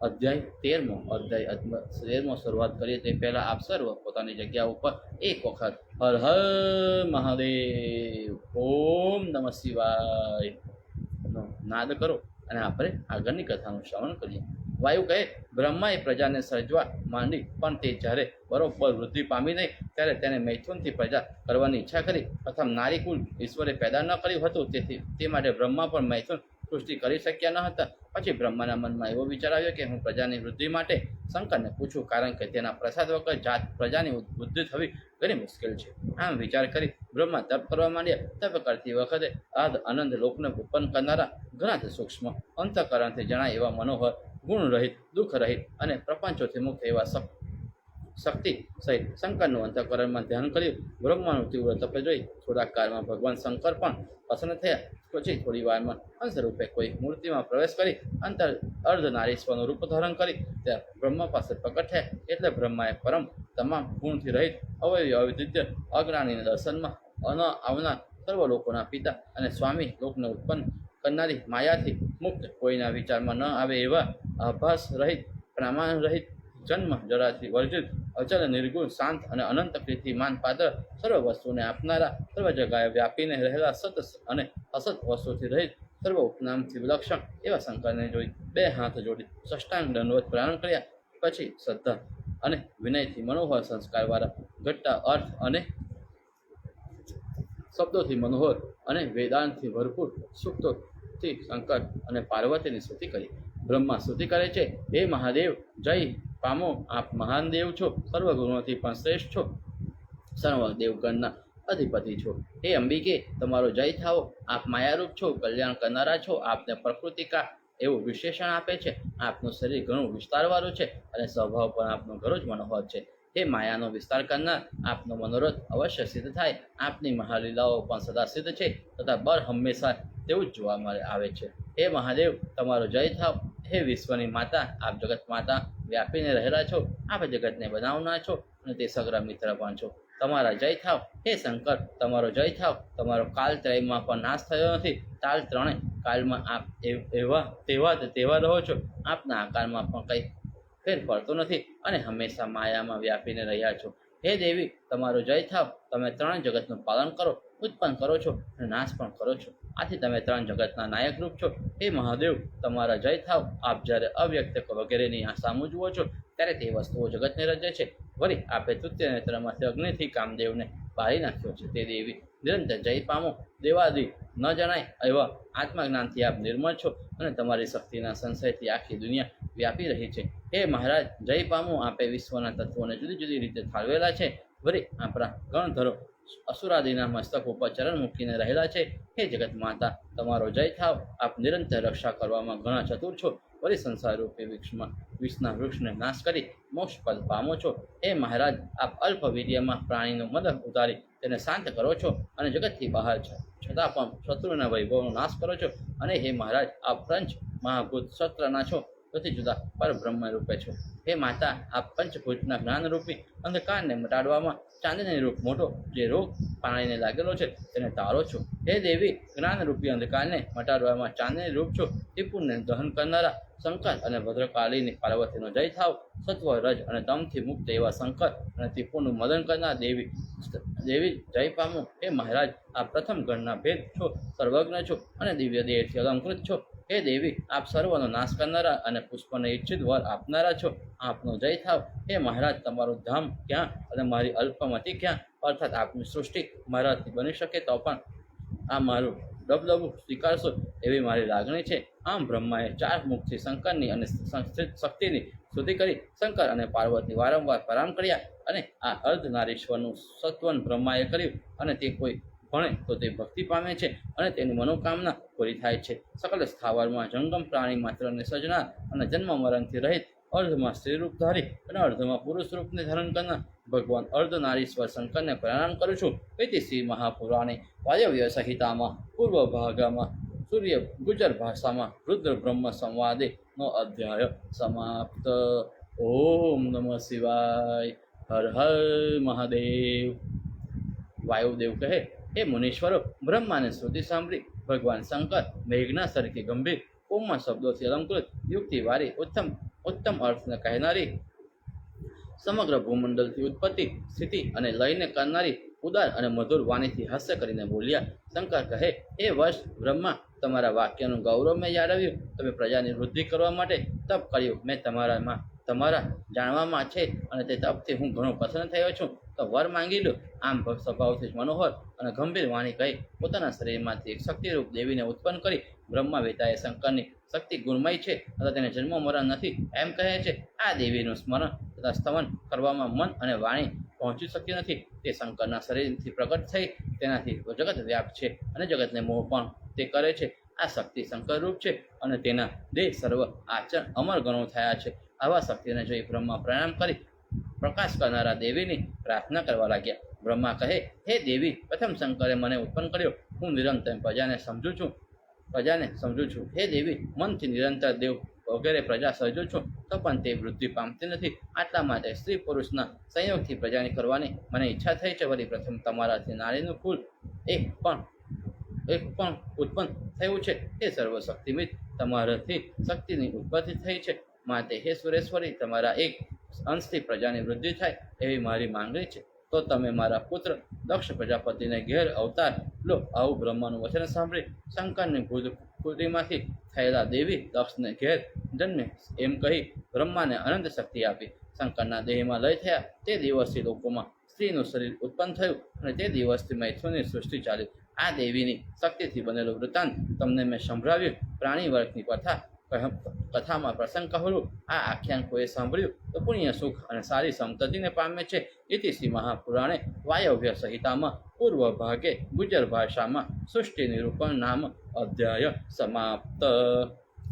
અધ્યાય 13મો શરૂઆત કરીએ તે પહેલા આપ સર્વ પોતાની જગ્યા ઉપર એક વખત હર હર મહાદેવ, ઓમ નમઃ શિવાય નો નાદ કરો અને આપણે આગળની કથાનું શ્રવણ કરીએ. વાયુ કહે, બ્રહ્માએ પ્રજાને સર્જવા માંડી, પણ તે જ્યારે બરોબર વૃદ્ધિ પામી નહીં ત્યારે તેને મૈથુનથી પ્રજા કરવાની ઈચ્છા કરી. પ્રથમ નારીકુલ ઈશ્વરે પેદા ન કર્યું હતું, તેથી તે માટે બ્રહ્મા પણ મૈથુન સૃષ્ટિ કરી શક્યા ન હતા. પછી બ્રહ્માના મનમાં એવો વિચાર આવ્યો કે હું પ્રજાની વૃદ્ધિ માટે શંકરને પૂછું, કારણ કે તેના પ્રસાદ વગર જાત પ્રજાની વૃદ્ધિ થવી ઘણી મુશ્કેલ છે. આમ વિચાર કરી બ્રહ્મા તપ કરવા માંડ્યા. તપ કરતી વખતે આનંદ લોકને ઉત્પન્ન કરનારા ઘણા સૂક્ષ્મ અંતઃકરણથી જણાય એવા મનોહર, ગુણ રહિત, દુઃખ રહિત અને પ્રપંચોથી મુક્ત એવા શક્તિ સહિત શંકરનું અંતઃકરણમાં ધ્યાન કર્યું. બ્રહ્માનું તીવ્ર તપ જોઈ થોડા કાળમાં ભગવાન શંકર પણ પ્રસન્ન થયા. પછી થોડી વારમાં અંશ રૂપે કોઈ મૂર્તિમાં પ્રવેશ કરી અર્ધ નારીશ્વરનું રૂપ ધારણ કરી ત્યાં બ્રહ્મા પાસે પ્રકટ થયા. એટલે બ્રહ્માએ પરમ તમામ ગુણથી રહિત, અવિદ્ય અજ્ઞાનીના દર્શનમાં આવનાર સર્વ લોકોના પિતા અને સ્વામી, લોકને ઉત્પન્ન કરનારી માયાથી મુક્ત, કોઈના વિચારમાં ન આવે એવા આભાસ રહિત, પ્રમાણ રહિત, જન્મ જરાથી વર્જિત, અચલ નિર્ગુણ, શાંત અને અનંત કીર્તિમાન પાત્ર, સર્વ વસ્તુને આપનારા, સર્વ જગાએ વ્યાપીને રહેલા સત અને અસત વસ્તુથી રહિત, સર્વ ઉપનામથી વિલક્ષણ એવા શંકરને જોઈ બે હાથ જોડી સાષ્ટાંગ દંડવત પ્રણામ કર્યા. પછી શ્રદ્ધા અને વિનયથી મનોહર સંસ્કારવાળા ઘટતા અર્થ અને શબ્દોથી મનોહર અને વેદાંતથી ભરપૂર સૂક્તોથી શંકર અને પાર્વતીની સ્તુતિ કરી. બ્રહ્મા સ્તુતિ કરે છે, હે મહાદેવ, જય પામો, આપ મહાન દેવ છો, સર્વ ગુણોથી પણ શ્રેષ્ઠ છો, સર્વ દેવગણના અધિપતિ છો. હે અંબિકે, તમારો જય થાઓ. આપ માયારૂપ છો, કલ્યાણ કરનારા છો. આપને પ્રકૃતિકા એવું વિશેષણ આપે છે. આપનું શરીર ઘણું વિસ્તારવાળું છે અને સ્વભાવ પણ આપનો ઘણો જ મનોહર છે. હે માયાનો વિસ્તાર કરનાર, આપનો મનોરથ અવશ્ય સિદ્ધ થાય. આપની મહાલીલાઓ પણ સદા સિદ્ધ છે તથા બળ હંમેશા તેવું જ જોવા આવે છે. હે મહાદેવ, તમારો જય થાવ. હે વિશ્વની માતા, આપ જગત માતા વ્યાપીને રહેલા છો. આપ જગતને બનાવનાર છો અને તે સગ્ર મિત્ર પણ છો. તમારા જય થાવ. હે શંકર, તમારો જય થાવ. તમારો કાલ ત્રયમાં પણ નાશ થયો નથી. કાલ ત્રણે કાળમાં આપ તેવા રહો છો. આપના આકારમાં પણ કંઈ ફેર પડતો નથી અને હંમેશા માયામાં વ્યાપીને રહ્યા છો. હે દેવી, તમારો જય થાવ. તમે ત્રણ જગતનું પાલન કરો, ઉત્પન્ન કરો છો અને નાશ પણ કરો છો. આથી તમે ત્રણ જગતના નાયક રૂપ છો. હે મહાદેવ, તમારા જય થાવ. આપ જ્યારે અવ્યક્ત વગેરેની સામું જુઓ છો ત્યારે તે વસ્તુઓ જગતને રચે છે. વળી આપે તૃતીય નેત્રમાંથી અગ્નિથી કામદેવને બાળી નાખ્યો છે. તે દેવી નિરંતર જય પામો. દેવાદી ન જણાય એવા આત્મજ્ઞાનથી આપ નિર્મળ છો અને તમારી શક્તિના સંશયથી આખી દુનિયા વ્યાપી રહી છે. હે મહારાજ, જય પામો. આપે વિશ્વના તત્વોને જુદી જુદી રીતે ઠાલવેલા છે. વળી આપણા ગણધરો અસુરાદિના મસ્તક ઉપર ચરણ મૂકીને રહેલા છે. હે જગત માતા, તમારો જય થાવ. આપ નિરંતર રક્ષા કરવામાં ઘણા ચતુર છો. વળી સંસાર રૂપે વિષના વૃક્ષને નાશ કરી મોક્ષ પદ પામો છો. હે મહારાજ, આપ અલ્પ વીર્યમાં પ્રાણીનું મદ ઉતારી તેને શાંત કરો છો અને જગતથી બહાર છતાં પણ શત્રુના વૈભવનો નાશ કરો છો. અને હે મહારાજ, આપ પંચ મહાભૂત સત્રના છો, નથી જુદા પરબ્રહ્મ રૂપે છો. હે માતા, આપ પંચભૂતના જ્ઞાનરૂપી અંધકારને મટાડવામાં ચાંદની રૂપ મોટો જે રોગ પાણીને લાગેલો છે તેને તારો છો. હે દેવી, જ્ઞાનરૂપી અંધકારને મટાડવામાં ચાંદની રૂપ છો. ત્રિપુરને દહન કરનારા શંકર અને ભદ્રકાળીની પાર્વતીનો જય થાવ. સત્વ, રજ અને તમથી મુક્ત એવા શંકર અને ત્રિપુરનું મદન કરનાર દેવી જય પામો. હે મહારાજ, આપ પ્રથમ ગણના ભેદ છો, સર્વજ્ઞ છો અને દિવ્ય દેહથી અલંકૃત છો. હે દેવી, આપ સર્વનો નાશ કરનારા અને પુષ્પને ઈચ્છિત વર આપનારા છો. આપનો જય થાવ. હે મહારાજ, તમારું ધામ ક્યાં અને મારી અલ્પમતી ક્યાં? અર્થાત આપની સૃષ્ટિ મારાથી બની શકે તો પણ આ મારું ડબડબું સ્વીકારશો એવી મારી લાગણી છે. આમ બ્રહ્માએ 4 મુખથી શંકરની અને સંસ્થિત શક્તિની સ્તુતિ કરી. શંકર અને પાર્વતી વારંવાર પ્રણામ કર્યા અને આ અર્ધનારીશ્વરનું સત્વન બ્રહ્માએ કર્યું. અને તે કોઈ ભણે તો તે ભક્તિ પામે છે અને તેની મનોકામના પૂરી થાય છે. સકલ સ્થાવરમાં જંગમ પ્રાણી માત્રને સર્જનાર અને જન્મ મરણથી રહિત, અર્ધમાં સ્ત્રી રૂપ ધારી અને અર્ધમાં પુરુષ રૂપને ધારણ કરનાર ભગવાન અર્ધનારીશ્વર શંકરને પ્રણામ કરું છું. ઇતિ શ્રી મહાપુરાણે વાયવ્ય સંહિતામાં પૂર્વ ભાગમાં સૂર્ય ગુજર ભાષામાં રુદ્ર બ્રહ્મ સંવાદે નો અધ્યાય સમાપ્ત. ઓમ નમઃ શિવાય. હર હર મહાદેવ. વાયુદેવ કહે, હે મુનીશ્વરો, બ્રહ્માને શ્રુતિ સાંભળી ભગવાન શંકર મેઘના સરીથી ગંભીર કોમળ શબ્દોથી અલંકૃત યુક્તિવાળી ઉત્તમ અર્થને કહેનારી, સમગ્ર ભૂમંડળથી ઉત્પત્તિ સ્થિતિ અને લયને કરનારી ઉદાર અને મધુર વાણીથી હાસ્ય કરીને બોલ્યા. શંકર કહે, હે વર્ષ બ્રહ્મા, તમારા વાક્યનું ગૌરવ મેં જાળવ્યું. તમે પ્રજાની વૃદ્ધિ કરવા માટે તપ કર્યું. મેં તમારા જાણવામાં છે અને તે તપથી હું ઘણો પ્રસન્ન થયો છું. તો વર માંગી લો. આમ સ્વભાવથી જ મનોહર અને ગંભીર વાણી કહી પોતાના શરીરમાંથી એક શક્તિરૂપ દેવીને ઉત્પન્ન કરી બ્રહ્મા વેતાએ શંકરની શક્તિ ગુણમય છે તથા તેને જન્મ મરણ નથી એમ કહે છે. આ દેવીનું સ્મરણ તથા સ્તવન કરવામાં મન અને વાણી પહોંચી શક્યું નથી. તે શંકરના શરીરથી પ્રગટ થઈ તેનાથી જગત વ્યાપ છે અને જગતને મોહ પણ તે કરે છે. આ શક્તિ શંકર રૂપ છે અને તેના દેહ સર્વ આચરણ અમર ગણો થયા છે. આવા શક્તિને જોઈ બ્રહ્મા પ્રણામ કરી પ્રકાશ કરનારા દેવીની પ્રાર્થના કરવા લાગ્યા. બ્રહ્મા કહે, હે દેવી, પ્રથમ શંકરે મને ઉત્પન્ન કર્યો. હું નિરંતર પ્રજાને સમજું છું. હે દેવી, મનથી નિરંતર દેવ વગેરે પ્રજા સર્જું છું તો પણ તે વૃદ્ધિ પામતી નથી. આટલા માટે સ્ત્રી પુરુષના સંયોગથી પ્રજાની કરવાની મને ઈચ્છા થઈ છે. વળી પ્રથમ તમારાથી નારીનું કુલ એક પણ ઉત્પન્ન થયું છે. તે સર્વશક્તિમિત તમારાથી શક્તિની ઉત્પત્તિ થઈ છે. માટે હે સુરેશ્વરી, તમારા એક અંશથી પ્રજાની વૃદ્ધિ થાય એવી મારી માંગણી છે. તો તમે મારા પુત્ર દક્ષ પ્રજાપતિને ઘેર અવતાર લો. આવું બ્રહ્માનું વચન સાંભળી શંકરની કુટીમાંથી થયેલા દેવી દક્ષને ઘેર જન્મે એમ કહી બ્રહ્માને અનંત શક્તિ આપી. શંકરના દેહમાં લય થયા તે દિવસથી લોકોમાં સ્ત્રીનું શરીર ઉત્પન્ન થયું અને તે દિવસથી મૈથુનની સૃષ્ટિ ચાલી. આ દેવીની શક્તિથી બનેલું વૃત્તાંત તમને મેં સંભળાવ્યું. પ્રાણી વર્ગની કથામાં પ્રસંગ કહેલું આ આખ્યાન કોઈએ સાંભળ્યું તો પુણ્ય સુખ અને સારી સંતતિને પામે છે. ઇતિ શ્રી મહાપુરાણે વાયવ્ય સંહિતામાં પૂર્વ ભાગે ગુજર ભાષામાં સૃષ્ટિ નિરૂપણ નામ અધ્યાય સમાપ્ત.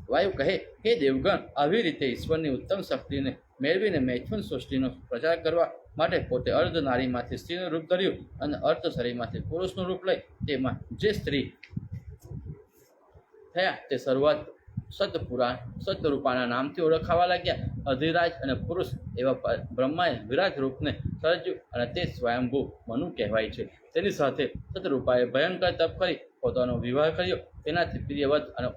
વાયુ કહે, હે દેવગણ, આવી રીતે ઈશ્વરની ઉત્તમ શક્તિને મેળવીને મૈથુન સૃષ્ટિનો પ્રચાર કરવા માટે પોતે અર્ધ નારીમાંથી સ્ત્રીનું રૂપ ધર્યું અને અર્ધ શરીરમાંથી પુરુષનું રૂપ લઈ તેમાં જે સ્ત્રી થયા તે શરૂઆત સતરૂપાના નામથી ઓળખાવા લાગ્યા. અધિરાજ અને પુરુષ એવા બ્રહ્માએ વિરાટ રૂપને સર્જ્યું અને તે સ્વયંભૂ મનુ કહેવાય છે. તેની સાથે સતરૂપાએ ભયંકર તપ કરી પોતાનો વિવાહ કર્યો. તેનાથી પ્રિયવત અને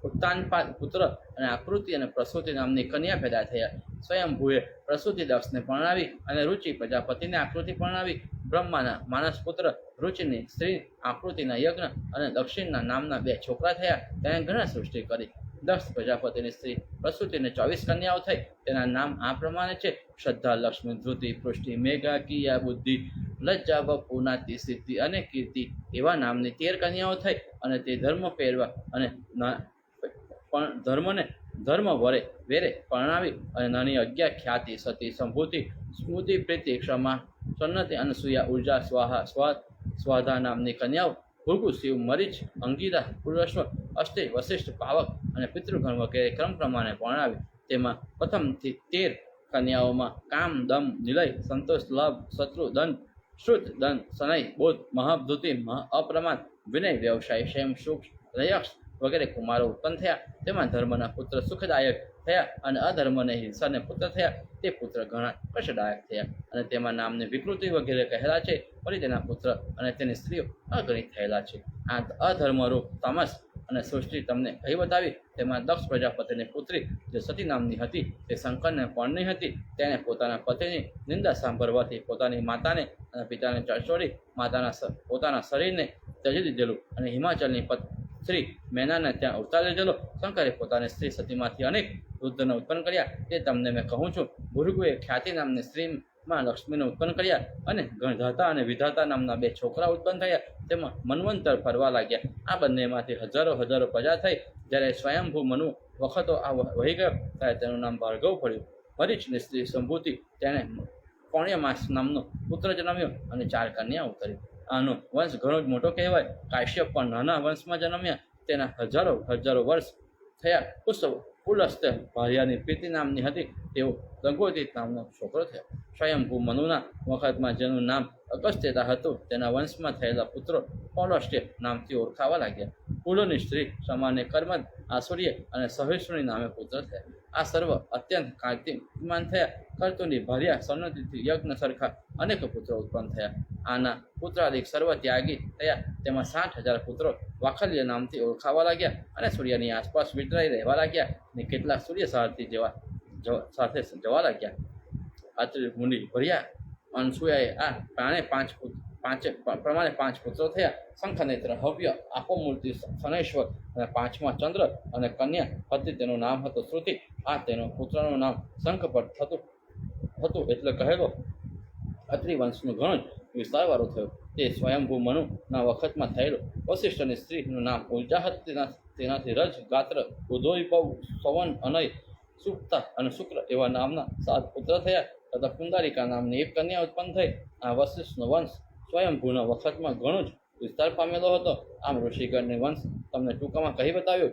ઉત્તાનપાદ પુત્ર અને આકૃતિ અને પ્રસૂતિ નામની કન્યા પેદા થયા. સ્વયંભૂએ પ્રસૂતિ દક્ષને પરણાવી અને રુચિ પ્રજાપતિને આકૃતિ પરણાવી. બ્રહ્માના માનસ પુત્ર રુચિની સ્ત્રી આકૃતિના યજ્ઞ અને દક્ષિણના નામના 2 છોકરા થયા. તેણે ઘણા સૃષ્ટિ કરી. દક્ષ પ્રજાપતિની સ્ત્રી પ્રસૂતિને 24 કન્યાઓ થઈ. તેના નામ આ પ્રમાણે છે: શ્રદ્ધા, લક્ષ્મી, ધૃતિ, પૃષ્ટિ, મેઘા, કિયા, બુદ્ધિ, લજ્જા, વપુનાતિ, સિદ્ધિ અને કીર્તિ એવા નામની 13 કન્યાઓ થઈ. અને તે ધર્મ પહેરવા અને ધર્મ વેરે પરણાવી અને નાની અજ્ઞા, ખ્યાતિ, સતી, સંભૂતિ, સ્મૃતિ, પ્રીતિ, ક્ષમા, સન્નતિ, અનસૂયા, ઉર્જા, સ્વાહા, સ્વાધા નામની કન્યાઓ, ભૃગુ, શિવ, મરીચ, અંગીરા, પુરશ્વ, અષ્ટિ, વશિષ્ઠ, પાવક અને પિતૃગણ વગેરે ક્રમ પ્રમાણે પરણાવી. તેમાં પ્રથમથી 13 કન્યાઓમાં કામ, દમ, નિલય, સંતોષ, લાભ, શત્રુ, દંડ, શ્રુત, દંડ, સનય, બોધ, મહાભૂતિ, અપ્રમાદ, વિનય, વ્યવસાય, ક્ષેમ, સુખ, રયક્ષ વગેરે કુમારો ઉત્પન્ન થયા. તેમાં ધર્મના પુત્ર સુખદાયક થયા અને અધર્મને હિંસાને પુત્ર થયા. તે પુત્ર ઘણા કષ્ટદાયક થયા અને તેમાં નામની વિકૃતિ વગેરે કહેલા છે. ફરી તેના પુત્ર અને તેની સ્ત્રીઓ અગણિત થયેલા છે. આ અધર્મરૂપ તમસ અને સૃષ્ટિ તમને કહી બતાવી. તેમાં દક્ષ પ્રજાપતિની પુત્રી જે સતી નામની હતી તે શંકરને પરણી હતી. તેણે પોતાના પતિની નિંદા સાંભળવાથી પોતાની માતાને અને પિતાને ચડચોડી પોતાના શરીરને ત્યજી દીધેલું અને હિમાચલની શ્રી મેનાને ત્યાં અવતાર લીધેલો. શંકરે પોતાની સ્ત્રી સતીમાંથી અનેક રુદ્રને ઉત્પન્ન કર્યા. તે તમને મેં કહું છું. ભૃગુએ ખ્યાતિ નામની સ્ત્રીમાં લક્ષ્મીને ઉત્પન્ન કર્યા અને ગણધાતા અને વિધાતા નામના 2 છોકરા ઉત્પન્ન થયા. તેમાં મન્વંતર ફરવા લાગ્યા. આ બંનેમાંથી હજારો હજારો પ્રજા થઈ. જ્યારે સ્વયંભૂ મનુ વખતો આ વહી ગયો ત્યારે તેનું નામ ભાર્ગવ પડ્યું. હરીશની સ્ત્રી સંભૂતિ તેને પૌણ્યમાસ નામનો પુત્ર જન્મ્યો અને 4 કન્યા ઉતરી. આનો વંશ ઘણો જ મોટો કહેવાય. કાશ્યપ પણ નાના વંશમાં જન્મ્યા. તેના હજારો હજારો વર્ષ થયા. પુલસ્ત્ય ભાર્યાની પ્રીતિ નામની હતી. તેઓ લંગોદિત નામનો છોકરો થયો. સ્વયંભૂ મનુના વખતમાં જેનું નામ અગસ્ત્યતા હતું તેના વંશમાં થયેલા પુત્રો પૌલસ્ત્ય નામથી ઓળખાવા લાગ્યા. પુલોની સ્ત્રી સમાને કર્મદ, આસુર્ય અને સહિષ્ણુની નામે પુત્ર થયા. આ સર્વ અત્યંત કાંતિમાન થયા. કર્તુની ભાર્યા સૌનદીથી યજ્ઞ સરખા અનેક પુત્રો ઉત્પન્ન થયા. આના પુત્રાદિક સર્વ ત્યાગી થયા. તેમાં 60,000 પુત્રો વાખલ્ય નામથી ઓળખાવા લાગ્યા અને સૂર્યની આસપાસ વિતરાઈ રહેવા લાગ્યા અને કેટલાક સૂર્ય સારથી સાથે જવા લાગ્યા. અત્રિ મુનિ ભર્યા અનસૂયાએ આ પ્રમાણે 5 પુત્રો થયા. શંખનેત્ર, હવ્ય, આપોમૂર્તિ, શનૈશ્વર અને 5મા ચંદ્ર અને કન્યા હતી. તેનું નામ હતું શ્રુતિ. આ તેનો પુત્રનું નામ શંખપટ હતું એટલે કહેલો. અત્રિ વંશનું ઘણો જ વિસ્તારવાળો થયો. તે સ્વયંભૂ મનુના વખતમાં થયેલો. વશિષ્ઠની સ્ત્રીનું નામ ઉર્જા હતી. તેનાથી રજ, ગાત્ર, ઉદોયપવ, સવન, અનય, સુપ્તા અને શુક્ર એવા નામના 7 પુત્ર થયા તથા પુંડારિકા નામની 1 કન્યા ઉત્પન્ન થઈ. આ વશિષ્ઠનો વંશ સ્વયંભૂના વખતમાં ઘણો જ વિસ્તાર પામેલો હતો. આમ ઋષિગણની વંશ તમને ટૂંકામાં કહી બતાવ્યો.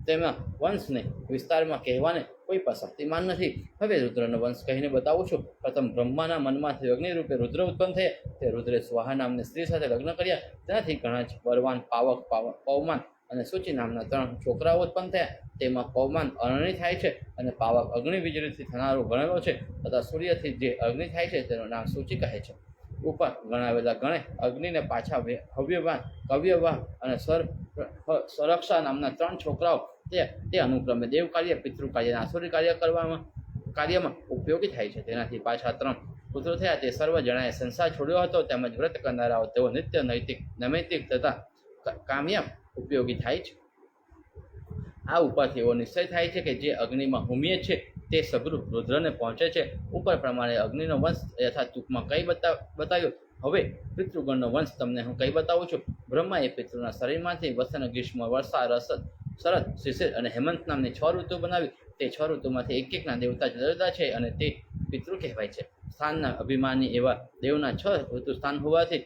તેના વંશને વિસ્તારમાં કહેવાને કોઈ પણ શક્તિમાન નથી. હવે રુદ્રનો વંશ કહીને બતાવું છું. પ્રથમ બ્રહ્માના મનમાંથી અગ્નિ રૂપે રુદ્ર ઉત્પન્ન થયા. તે રુદ્રે સ્વાહા નામની સ્ત્રી સાથે લગ્ન કર્યા. તેનાથી ઘણા જ બળવાન, પાવક, પવમાન અને સૂચિ નામના 3 છોકરાઓ ઉત્પન્ન થયા. તેમાં પવમાન અગ્નિ થાય છે અને પાવક અગ્નિ વીજળીથી થનારો ગણેલો છે તથા સૂર્યથી જે અગ્નિ થાય છે તેનું નામ સૂચિ કહે છે. ઉપર ગણાવેલા ગણે અગ્નિને પાછા હવ્યવાન, કવ્યવાહ અને સરક્ષા નામના 3 છોકરાઓ તે અનુક્રમે દેવ કાર્ય, પિતૃ કાર્ય અને આસુરી કાર્યમાં ઉપયોગી થાય છે. તેનાથી પાછા 3 પુત્રો થયા. તે સર્વ જણાએ સંસાર છોડ્યો હતો. તેમજ વ્રત કરનારાઓ તેઓ નિત્ય, નૈતિક, નૈમિતિક તથા કામ્ય ઉપયોગી થાય છે. આ ઉપરથી એવો નિશ્ચય થાય છે કે જે અગ્નિમાં હોમીએ છે તે સગરું રુદ્રને પહોંચે છે. ઉપર પ્રમાણે અગ્નિનો વંશ યથા ટૂંકમાં કઈ બતાવ્યો. હવે પિતૃગણનો વંશ તમને હું કઈ બતાવું છું. બ્રહ્માએ પિતૃના શરીરમાંથી વસન, ગ્રીષ્મ, વર્ષા, રસદ, શરદ, શિશિર અને હેમંત નામની 6 ઋતુ બનાવી. તે 6 ઋતુમાંથી એક દેવતા જુદા જુદા છે અને તે પિતૃ કહેવાય છે. સ્થાનના અભિમાની એવા દેવના 6 ઋતુ સ્થાન હોવાથી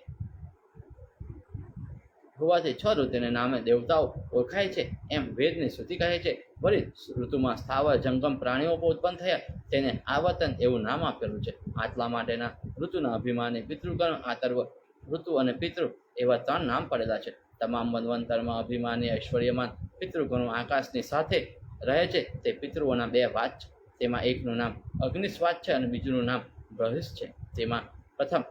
6 ઋતુને નામે દેવતાઓ ઓળખાય છે. એમ વેદની શ્રુતિ કહે છે. વળી ઋતુમાં સ્થાવર, જંગમ પ્રાણીઓ પણ ઉત્પન્ન થયા. તેને આવર્તન એવું નામ આપેલું છે. આટલા માટેના ઋતુના અભિમાની પિતૃગણ, આતર્વ, ઋતુ અને પિતૃ એવા 3 નામ પડેલા છે. તમામ મન્વંતરમાં અભિમાની ઐશ્વર્યમાન પિતૃગણો આકાશની સાથે રહે છે. તે પિતૃઓના 2 વાત છે. તેમાં એકનું નામ અગ્નિસ્વાત છે અને બીજુંનું નામ બૃહસ્પ છે. તેમાં પ્રથમ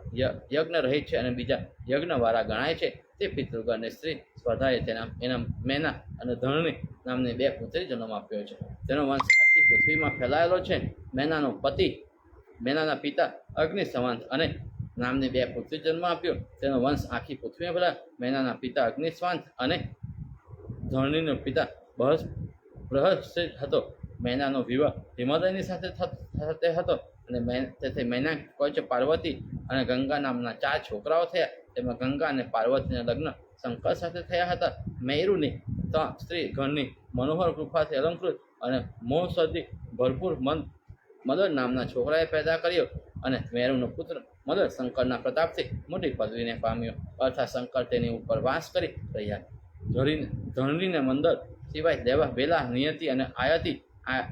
યજ્ઞ રહિત છે અને બીજા યજ્ઞવાળા ગણાય છે. તે પિતૃગણની સ્ત્રી સ્વધાએ એના મેના અને ધરણી નામની 2 પુત્રી જન્મ આપ્યો છે. તેનો વંશ આખી પૃથ્વીમાં ફેલાયેલો છે. મેનાના પિતા અગ્નિ સંવંત અને નામની 2 પુત્રી જન્મ આપ્યો. તેનો વંશ આખી પૃથ્વીમાં ફેલાયો. મેનાના પિતા અગ્નિસ્વાંત અને ધરણીનો પિતા બૃહસ્પતિ હતો. મેનાનો વિવાહ હિમાલયની સાથે હતો અને તેથી મેના કોચ, પાર્વતી અને ગંગા નામના 4 છોકરાઓ થયા. તેમાં ગંગા અને પાર્વતીના લગ્ન શંકર સાથે થયા હતા. મેરુની સ્ત્રી ઘરની મનોહર કૃપાથી અલંકૃત અને મોહસદી ભરપૂર મદર નામના છોકરાએ પેદા કર્યો અને મેરુનો પુત્ર મદર શંકરના પ્રતાપથી મોટી પદવીને પામ્યો. અર્થાત શંકર તેની ઉપર વાસ કરી રહ્યા. ધરણીને મંદર સિવાય દેવા, બેલા, નિયતિ અને આયતિ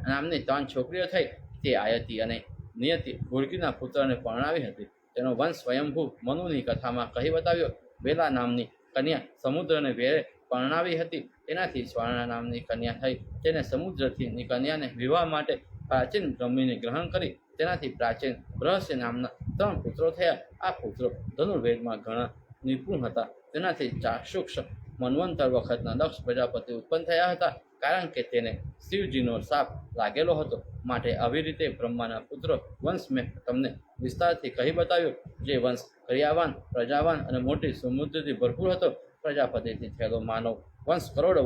નામની 3 છોકરીઓ થઈ. તે આયતિ અને નિયતિ ભુર્ગીના પુત્રને પરણાવી હતી. તેનો વંશ સ્વયંભૂ મનુની કથામાં કહી બતાવ્યો. બેલા નામની કન્યા સમુદ્રને વેરે પરણાવી હતી. તેનાથી સ્વર્ણા નામની કન્યા થઈ. તેને સમુદ્રથી કન્યાને વિવાહ માટે પ્રાચીન બ્રહ્મીને ગ્રહણ કરી. તેનાથી પ્રાચીન રહસ્ય નામના 3 પુત્રો થયા. આ પુત્રો ધનુર્વેદમાં ઘણા નિપુણ હતા. તેનાથી ચાક્ષુષ મન્વંતર વખતના દક્ષ પ્રજાપતિ ઉત્પન્ન થયા હતા. કારણ કે તેને શિવજીનો શાપ લાગેલો હતો. માટે આવી રીતે બ્રહ્માના પુત્રો વંશ મેં તમને વિસ્તારથી કહી બતાવ્યો. જે વંશ ક્રિયાવાન, પ્રજાવાન અને મોટી સમૃદ્ધિથી ભરપૂર હતો. પ્રજાપતિથી થયેલો માનવ વંશ કરોડો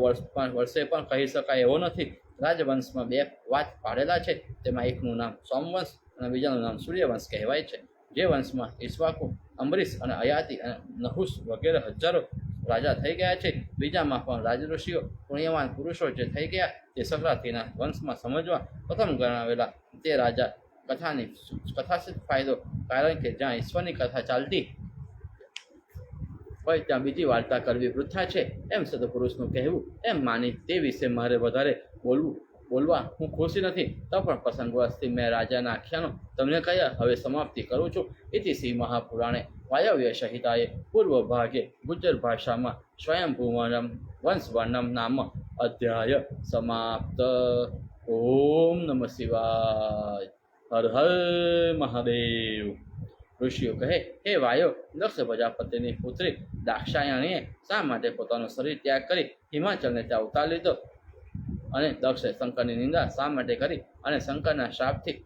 વર્ષે પણ કહી શકાય એવો નથી. રાજવંશમાં બે વાત પાડેલા છે, તેમાં એકનું નામ સોમવંશ અને બીજાનું નામ સૂર્યવંશ કહેવાય છે. જે વંશમાં ઈક્ષ્વાકુ, અંબરીશ અને અયાતિ અને નહુષ વગેરે હજારો રાજા થઈ ગયા છે. બીજામાં પણ રાજઋષિઓ, પુણ્યવાન પુરુષો જે થઈ ગયા તે સંક્રાંતિના વંશમાં સમજવા પ્રથમ ગણાવેલા તે રાજા કથાસિત ફાયદો, કારણ કે જ્યાં ઈશ્વરની કથા ચાલતી હોય ત્યાં બીજી વાર્તા કરવી વૃથા છે એમ સદપુરુષનું કહેવું એમ માની તે વિશે મારે વધારે બોલવા હું ખુશી નથી. તો પણ પ્રસંગવશથી મેં રાજાના આખ્યાનો તમને કહ્યા. હવે સમાપ્તિ કરું છું. ઇતિ શ્રી મહાપુરાણે વાયવ્ય સંહિતાએ પૂર્વ ભાગે ગુજ્જર ભાષામાં સ્વયંભૂવનમ વંશવર્ણમ નામ અધ્યાય સમાપ્ત. ઓમ નમઃ શિવાય. હર હર મહાદેવ. ઋષિઓ કહે, હે વાયો, દક્ષ પ્રજાપતિની પુત્રી દાક્ષાયણીએ શા માટે પોતાનું શરીર ત્યાગ કરી હિમાચલને ત્યાં અવતાર લીધો? અને દક્ષે શંકરની નિંદા શા માટે કરી? અને શંકરના શાપથી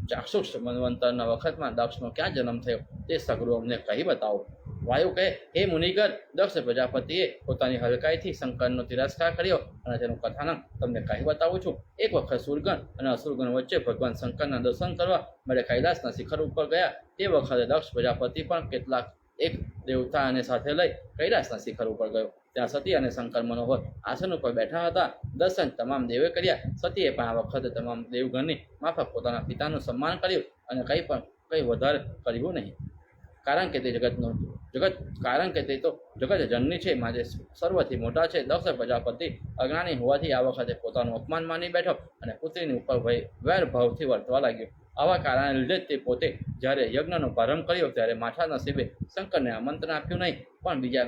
ચાક્ષુષ મન્વંતરના વખતમાં દક્ષનો ક્યાં જન્મ થયો તે સગળું અમને કહી બતાવો. વાયુ કહે, હે મુનિગર, દક્ષ પ્રજાપતિએ પોતાની હલકાઈથી શંકરનો તિરસ્કાર કર્યો અને તેનું કથાનક તમને કહી બતાવું છું. એક વખત સુરગણ અને અસુરગણ વચ્ચે ભગવાન શંકરના દર્શન કરવા માટે કૈલાસના શિખર ઉપર ગયા. તે વખતે દક્ષ પ્રજાપતિ પણ કેટલાક એક દેવતાને સાથે લઈ કૈલાસના શિખર ઉપર ગયો. ત્યાં સતી અને શંકર મનોહર આસન ઉપર બેઠા હતા. દર્શન તમામ દેવે કર્યા. સતીએ પણ આ વખતે તમામ દેવગણની માફક પોતાના પિતાનું સન્માન કર્યું અને કંઈ વધારે કર્યું નહીં. કારણ કે તે તો જગત જનની છે, માટે સર્વથી મોટા છે. દક્ષ પ્રજાપતિ અજ્ઞાની હોવાથી આ વખતે પોતાનું અપમાન માની બેઠો અને પુત્રીની ઉપર વૈરભાવથી વર્તવા લાગ્યો. આવા કારણે લીધે તે પોતે જ્યારે યજ્ઞનો પ્રારંભ કર્યો ત્યારે માઠા નસીબે શંકરને આમંત્રણ આપ્યું નહીં, પણ બીજા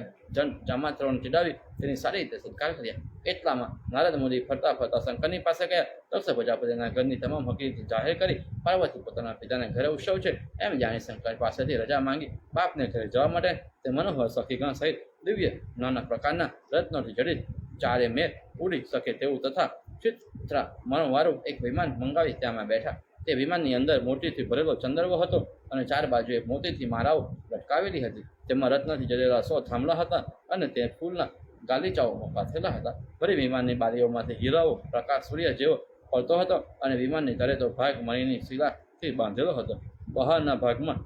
જામાત્રોને ચડાવી તેની સારી રીતે સત્કાર કર્યા. એટલામાં નારદ મુનિ ફરતા ફરતા શંકરની પાસે ગયા. દક્ષ પ્રજાપતિના ઘરની તમામ હકીકત જાહેર કરી પાર્વતી પોતાના પિતાના ઘરે ઉત્સવ છે એમ જાણી શંકર પાસેથી રજા માંગી બાપને ઘરે જવા માટે તે મનોહર સખીગણ સહિત દિવ્ય નાના પ્રકારના રત્નોથી જડિત ચારે મેર ઉડી શકે તેવું તથા ચિત્રા મનોવાળું એક વિમાન મંગાવી ત્યાંમાં બેઠા. તે વિમાનની અંદર મોતીથી ભરેલો ચંદ્રવો હતો અને ચાર બાજુએ મોતીથી માળાઓ લટકાવેલી હતી. તેમાં રત્નથી જડેલા 100 થાંભલા હતા અને તે ફૂલના ગાલીચાઓ પાથરેલા હતા. ફરી વિમાનની બારીઓમાંથી હીરાઓ પ્રકાશ સૂર્ય જેવો પડતો હતો અને વિમાનની તળેતો ભાગ મણીની શિલાથી બાંધેલો હતો. બહારના ભાગમાં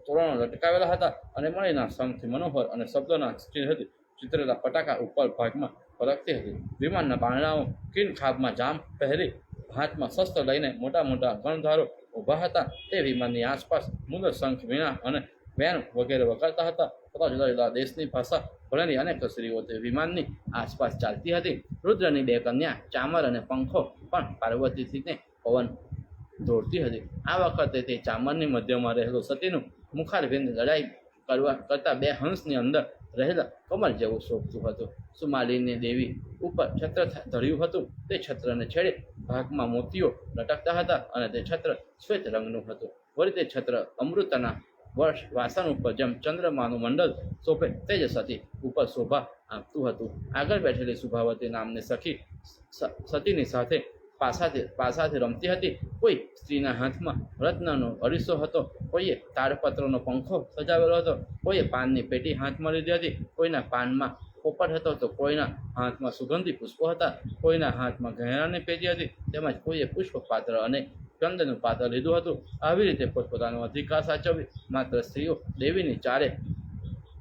તોરણો લટકાવેલા હતા અને મણીના સમથી મનોહર અને શબ્દોના ચિત્રેલા પટાકા ઉપર ભાગમાં ફરકતી હતી. વિમાનના પાંદડાઓ કિન ખાબમાં જામ પહેરી હાથમાં શસ્ત્ર લઈને મોટા મોટા ગણધારો ઊભા હતા. તે વિમાનની આસપાસ મુદ, શંખ, વીણા અને વેણ વગેરે વગાડતા હતા. તથા જુદા જુદા દેશની ભાષા ભણેલી અનેક સ્ત્રીઓ તે વિમાનની આસપાસ ચાલતી હતી. રુદ્રની 2 કન્યા ચામર અને પંખો પણ પાર્વતીથીને પવન દોડતી હતી. આ વખતે તે ચામરની મધ્યમાં રહેલું સતીનું મુખારવિંદ લડાઈ કરતા 2 હંસની અંદર રહેલા કમળ જેવું શોભતું હતું. સુમાલીની દેવી ઉપર છત્ર ધર્યું હતું. તે છત્રને છેડે ભાગમાં મોતીઓ લટકતા હતા અને તે છત્ર શ્વેત રંગનું હતું. વળી તે છત્ર અમૃતના વાસણ ઉપર જેમ ચંદ્રમાનું મંડળ શોભે તે જ સતી ઉપર શોભા આપતું હતું. આગળ બેઠેલી શુભાવતી નામની સખી સતીની સાથે પાસાથી રમતી હતી. કોઈ સ્ત્રીના હાથમાં રત્નનો અરીસો હતો, કોઈએ તાડપત્રનો પંખો સજાવેલો હતો, કોઈએ પાનની પેટી હાથમાં લીધી હતી, કોઈના પાનમાં પોપટ હતો તો કોઈના હાથમાં સુગંધી પુષ્પો હતા, કોઈના હાથમાં ઘેરાની પેટી હતી, તેમજ કોઈએ પુષ્પ પાત્ર અને ચંદનનું પાત્ર લીધું હતું. આવી રીતે પોતપોતાનો અધિકાર સાચવી માત્ર સ્ત્રીઓ દેવીની ચારે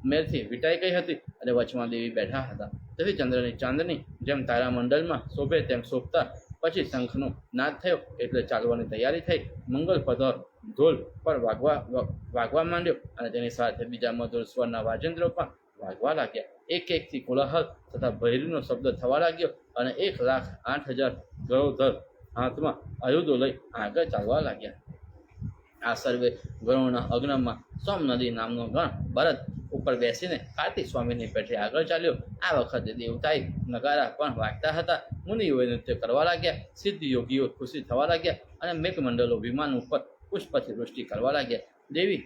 મેરથી વિટાઈ ગઈ હતી અને વચમાં દેવી બેઠા હતા. તેથી ચંદ્રની ચાંદની જેમ તારામંડળમાં શોભે તેમ શોભતા પછી શંખનો નાદ થયો એટલે ચાલવાની તૈયારી થઈ. મંગલ પધર ઢોલ પર વાગવા માંડ્યો અને તેની સાથે બીજા મધુર સ્વરના વાજેન્દ્રો પણ વાગવા લાગ્યા. એકથી કોલાહલ તથા ભૈરીનો શબ્દ થવા લાગ્યો અને 1,08,000 ગણોધર હાથમાં આયુધો લઈ આગળ ચાલવા લાગ્યા. આ સર્વે ગણોના અગ્નમાં સોમ નદી નામનો ગણ ભરત ઉપર બેસીને કાર્તિક સ્વામીની પેઠે આગળ ચાલ્યો. આ વખતે દેવતાએ નગારા પણ વાગતા હતા. મુનિઓએ નૃત્ય કરવા લાગ્યા. સિદ્ધ યોગીઓ ખુશી થવા લાગ્યા અને મેઘમંડળો વિમાન ઉપર પુષ્પથી વૃષ્ટિ કરવા લાગ્યા. દેવી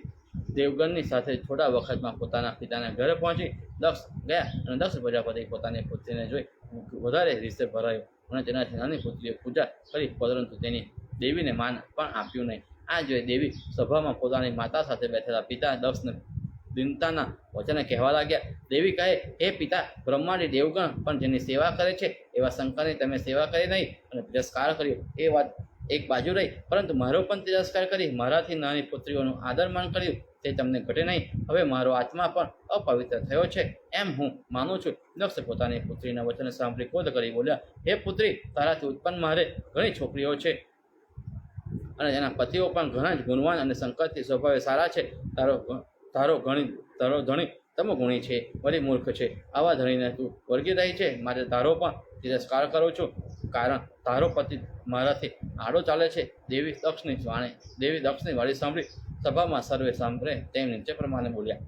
દેવગણની સાથે થોડા વખતમાં પોતાના પિતાના ઘરે પહોંચી દક્ષ ગયા અને દક્ષ પ્રજાપતિ પોતાની પુત્રીને જોઈ વધારે રીસે ભરાયો અને તેનાથી નાની પુત્રીએ પૂજા કરી, પરંતુ તેની દેવીને માન પણ આપ્યું નહીં. આ જોઈ દેવી સભામાં પોતાની માતા સાથે બેઠેલા પિતા દક્ષને દીનતાના વચને કહેવા લાગ્યા. દેવી કહે, હે પિતા, બ્રહ્માડી દેવગણ પણ જેની સેવા કરે છે એવા શંકરની તમે સેવા કરી નહીં અને તિરસ્કાર કર્યો. એ વાત એક બાજુ રહી, પરંતુ મારો પણ તિરસ્કાર કરી મારાથી નાની પુત્રીઓનું આદરમાન કર્યું તે તમને ઘટે નહીં. હવે મારો આત્મા પણ અપવિત્ર થયો છે એમ હું માનું છું. દક્ષ પોતાની પુત્રીના વચન સાંભળી ક્રોધ કરી બોલ્યા, હે પુત્રી, તારાથી ઉત્પન્ન મારે ઘણી છોકરીઓ છે અને એના પતિઓ પણ ઘણા જ ગુણવાન અને સંકટથી સ્વભાવે સારા છે. તારો ધણી તમોગુણી છે, વળી મૂર્ખ છે. આવા ધણીને તું વર્ગી રહી છે, માટે તારો પણ તિરસ્કાર કરું છું, કારણ તારો પતિ મારાથી આડો ચાલે છે. દેવી દક્ષની વાણી સાંભળી સભામાં સર્વે સાંભળે તેમ નીચે પ્રમાણે બોલ્યા.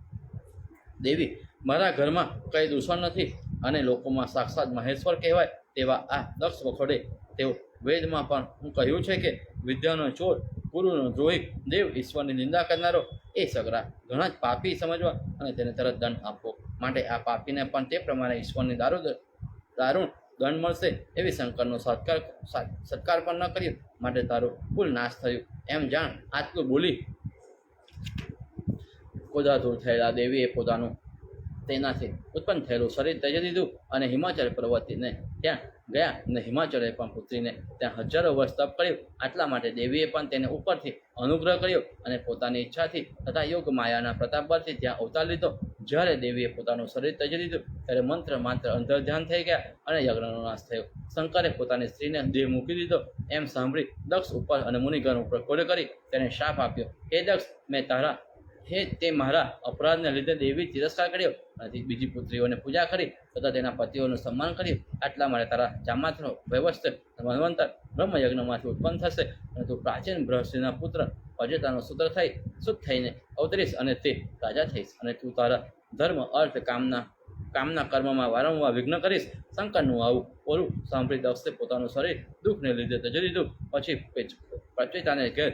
દેવી, મારા ઘરમાં કંઈ દૂષણ નથી અને લોકોમાં સાક્ષાત મહેશ્વર કહેવાય તેવા આ દક્ષ વખોડે. તેઓ વેદમાં પણ હું કહ્યું છે કે વિદ્યાનો ચોર, ગુરુનો દ્રોહી, દેવ ઈશ્વરની નિંદા કરનારો એ સગરા ઘણા જ પાપી સમજવા અને તેને તરત દંડ આપવો. માટે આ પાપીને પણ તે પ્રમાણે ઈશ્વરની દારૂણ દંડ મળશે એવી શંકરનો સત્કાર પણ ન કર્યો, માટે તારું કુલ નાશ થયું એમ જાણ. આટલું બોલી ક્રોધાતુર થયેલા દેવીએ પોતાનું તેનાથી ઉત્પન્ન થયેલું શરીર ત્યજી દીધું અને હિમાચલ પર્વતીને ત્યાં ગયા અને હિમાચલે પણ પુત્રીને ત્યાં હજારો વર્ષ તપ કર્યું. આટલા માટે દેવીએ પણ તેને ઉપરથી અનુગ્રહ કર્યો અને પોતાની ઈચ્છાથી તથા યોગ માયાના પ્રતાપથી ત્યાં અવતાર લીધો. જ્યારે દેવીએ પોતાનું શરીર ત્યજી દીધું ત્યારે માત્ર અંતર ધ્યાન થઈ ગયા અને યજ્ઞનો નાશ થયો. શંકરે પોતાની સ્ત્રીને દેહ મૂકી દીધો એમ સાંભળી દક્ષ ઉપર અને મુનિગણ ઉપર ક્રોધ કરી તેને શાપ આપ્યો. હે દક્ષ, તે મારા અપરાધને લીધે દેવી તિરસ્કાર કર્યો અને બીજી પુત્રીઓને પૂજા કરી તથા તેના પતિઓનું સન્માન કર્યું. આટલા માટે તારા જામાતનો વ્યવસ્થિત મન્વંતર બ્રહ્મયજ્ઞમાંથી ઉત્પન્ન થશે અને તું પ્રાચીન બૃહસ્પતિના પુત્ર અજેતાનો સૂત્ર થઈ શુદ્ધ થઈને અવતરીશ અને તે રાજા થઈશ અને તું તારા ધર્મ, અર્થ, કામના કર્મમાં વારંવાર વિઘ્ન કરીશ. શંકરનું આવું ઓરું સાંભળી દક્ષે પોતાનું શરીર દુઃખને લીધે ત્યજી દીધું. પછી પ્રચેતાને ઘેર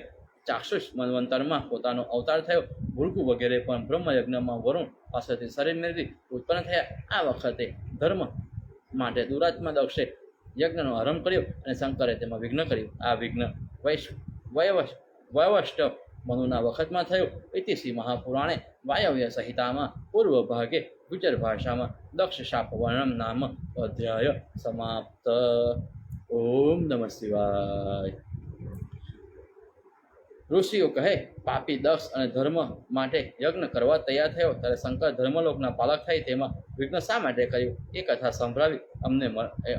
ચાક્ષુષ મન્વંતરમાં પોતાનો અવતાર થયો. ભૃગુ વગેરે પણ બ્રહ્મયજ્ઞમાં વરુણ પાસેથી શરીર મેળવી ઉત્પન્ન થયા. આ વખતે ધર્મ માટે દુરાત્મા દક્ષે યજ્ઞનો આરંભ કર્યો અને શંકરે તેમાં વિઘ્ન કર્યું. આ વિઘ્ન વૈવષ્ટ મનુના વખતમાં થયું. ઇતિશ્રી મહાપુરાણે વાયવ્ય સંહિતામાં પૂર્વ ભાગે ગુજર ભાષામાં દક્ષ શાપ વર્ણમ નામ અધ્યાય સમાપ્ત. ઓમ નમઃ શિવાય. ઋષિઓ કહે, પાપી દક્ષ અને ધર્મ માટે યજ્ઞ કરવા તૈયાર થયો ત્યારે શંકર ધર્મલોકના પાલક થઈ તેમાં વિઘ્ન શા માટે કર્યું એ કથા સંભળાવી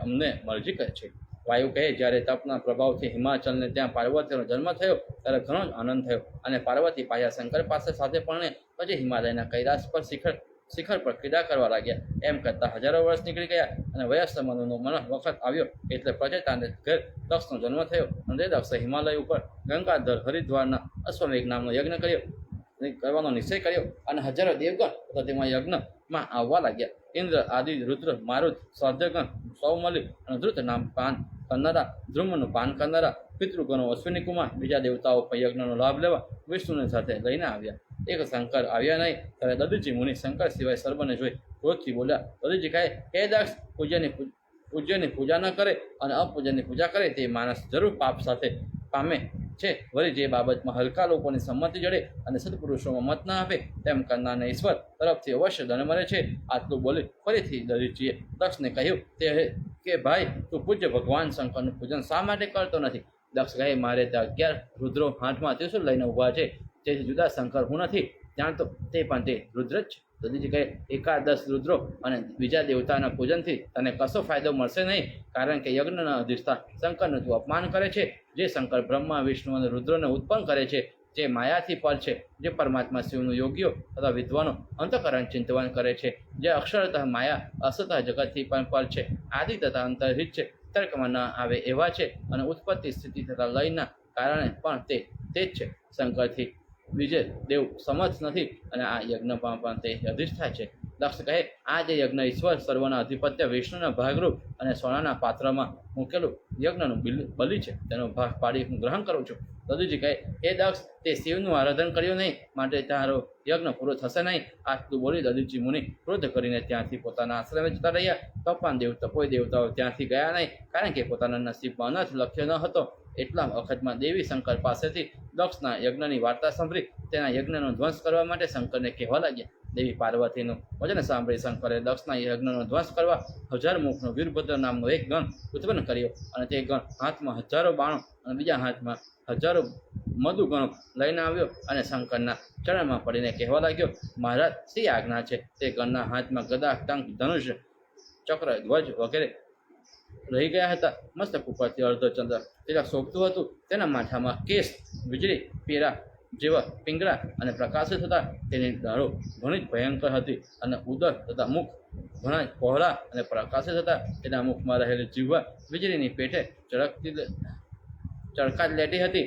અમને મરજી કરે છે. વાયુ કહે, જ્યારે તપના પ્રભાવથી હિમાચલને ત્યાં પાર્વતીનો જન્મ થયો ત્યારે ઘણો જ આનંદ થયો અને પાર્વતી પાયા શંકર પાસે સાથે પણ પછી હિમાલયના કૈલાસ પર શિખર પર ક્રીડા કરવા લાગ્યા. એમ કરતાં હજારો વર્ષ નીકળી ગયા અને વયસ્ક મનુનો વખત આવ્યો એટલે પ્રચેતાને ઘેર દક્ષનો જન્મ થયો અને તે દક્ષે હિમાલય ઉપર ગંગાધર હરિદ્વારના અશ્વમેઘ નામનો યજ્ઞ કરવાનો નિશ્ચય કર્યો અને હજારો દેવગણ તથા તેમાં યજ્ઞમાં આવવા લાગ્યા. ઇન્દ્ર, આદિ, રુદ્ર, મારુત, સાધ્યગણ, સૌમલી અને ધૃત નામ પાન કરનારા, ધ્રુમનું પાન કરનારા, પિતૃગણો, અશ્વિની કુમાર, બીજા દેવતાઓ પણ યજ્ઞનો લાભ લેવા વિષ્ણુને સાથે લઈને આવ્યા. એક શંકર આવ્યા નહીં ત્યારે દધીજી મુનિ શંકર સિવાય સર્વને જોઈ ક્રોધથી બોલ્યા. દધીજી કહે, હે દક્ષ, પૂજ્યની પૂજા ન કરે અને અપૂજ્યની પૂજા કરે તે માણસ જરૂર પાપ સાથે પામે છે. વળી જે બાબતમાં હલકા લોકોની સંમતિ જડે અને સત્પુરુષોમાં મત ના આપે તેમ કરનારને ઈશ્વર તરફથી અવશ્ય દંડ મળે છે. આટલું બોલી ફરીથી દધીજીએ દક્ષને કહ્યું કે ભાઈ, તું પૂજ્ય ભગવાન શંકરનું પૂજન શા માટે કરતો નથી? દક્ષ કહે, મારે ત્યાં 11 રુદ્રો હાથમાં ત્રિશૂળ લઈને ઊભા છે, તેથી જુદા શંકર હું નથી જાણતો, તે પણ તે રુદ્ર જ છે. દધીજી કહે, 11 રુદ્રો અને બીજા દેવતાના પૂજનથી તને કશો ફાયદો મળશે નહીં, કારણ કે યજ્ઞના અધિષ્ઠાન શંકરનું તું અપમાન કરે છે. જે શંકર બ્રહ્મા, વિષ્ણુ અને રુદ્રને ઉત્પન્ન કરે છે, જે માયાથી પર છે, જે પરમાત્મા શિવનું યોગીઓ તથા વિદ્વાનો અંતઃકરણ ચિંતવન કરે છે, જે અક્ષરતઃ માયા અસતઃ જગતથી પણ પર છે, આદિ તથા અંતર્હિત છે, તર્કમાં ન આવે એવા છે અને ઉત્પત્તિ, સ્થિતિ તથા લયના કારણે પણ તે જ છે. શંકરથી બીજે દેવ સમર્થ નથી અને આ યજ્ઞમાં પણ તે અધિષ્ઠા છે. દક્ષ કહે, આ જે યજ્ઞ ઈશ્વર સર્વના અધિપત્ય વિષ્ણુના ભાગરૂપ અને સોનાના પાત્રમાં મૂકેલું યજ્ઞનું બલિ છે, તેનો ભાગ પાડી હું ગ્રહણ કરું છું. દધીજી કહે, હે દક્ષ, તે શિવનું આરાધન કર્યું નહીં, માટે તારો યજ્ઞ પૂરો થશે નહીં. આટલું બોલી દધીજી મુનિ ક્રોધ કરીને ત્યાંથી પોતાના આશ્રમે જતા રહ્યા. તો પણ કોઈ દેવતાઓ ત્યાંથી ગયા નહીં, કારણ કે પોતાના નસીબમાં અનર્થ લખ્યો ન હતો. એટલા વખતમાં દેવી શંકર પાસેથી દક્ષના યજ્ઞની વાર્તા સાંભળી તેના યજ્ઞનો ધ્વંસ કરવા માટે શંકરને કહેવા લાગ્યા. દેવી પાર્વતીનું વચન સાંભળી શંકરે દક્ષના યજ્ઞનો ધ્વંસ કરવા 1000 મુખનો વીરભદ્ર નામનો એક ગણ ઉત્પન્ન કર્યો, અને તે ગણ હાથમાં 1000 બાણો અને બીજા હાથમાં 1000 મધુગણો લઈને આવ્યો, અને શંકરના ચરણમાં પડીને કહેવા લાગ્યો, મહારાજ, શી આજ્ઞા છે? તે ગણના હાથમાં ગદા, ટંક, ધનુષ, ચક્ર, ધ્વજ વગેરે રહી ગયા હતા. મસ્તક ઉપરથી અર્ધચંદ્ર તિલક શોભતું હતું. તેના માથામાં કેસ વીજળી પીરા જેવા પિંગળા અને પ્રકાશિત હતા. તેની દાઢો ઘણી જ ભયંકર હતી, અને ઉદર તથા મુખ ઘણા પહોળા અને પ્રકાશિત હતા. તેના મુખમાં રહેલી જીહ્વા વીજળીની પેઠે ચળકાટ લેતી હતી.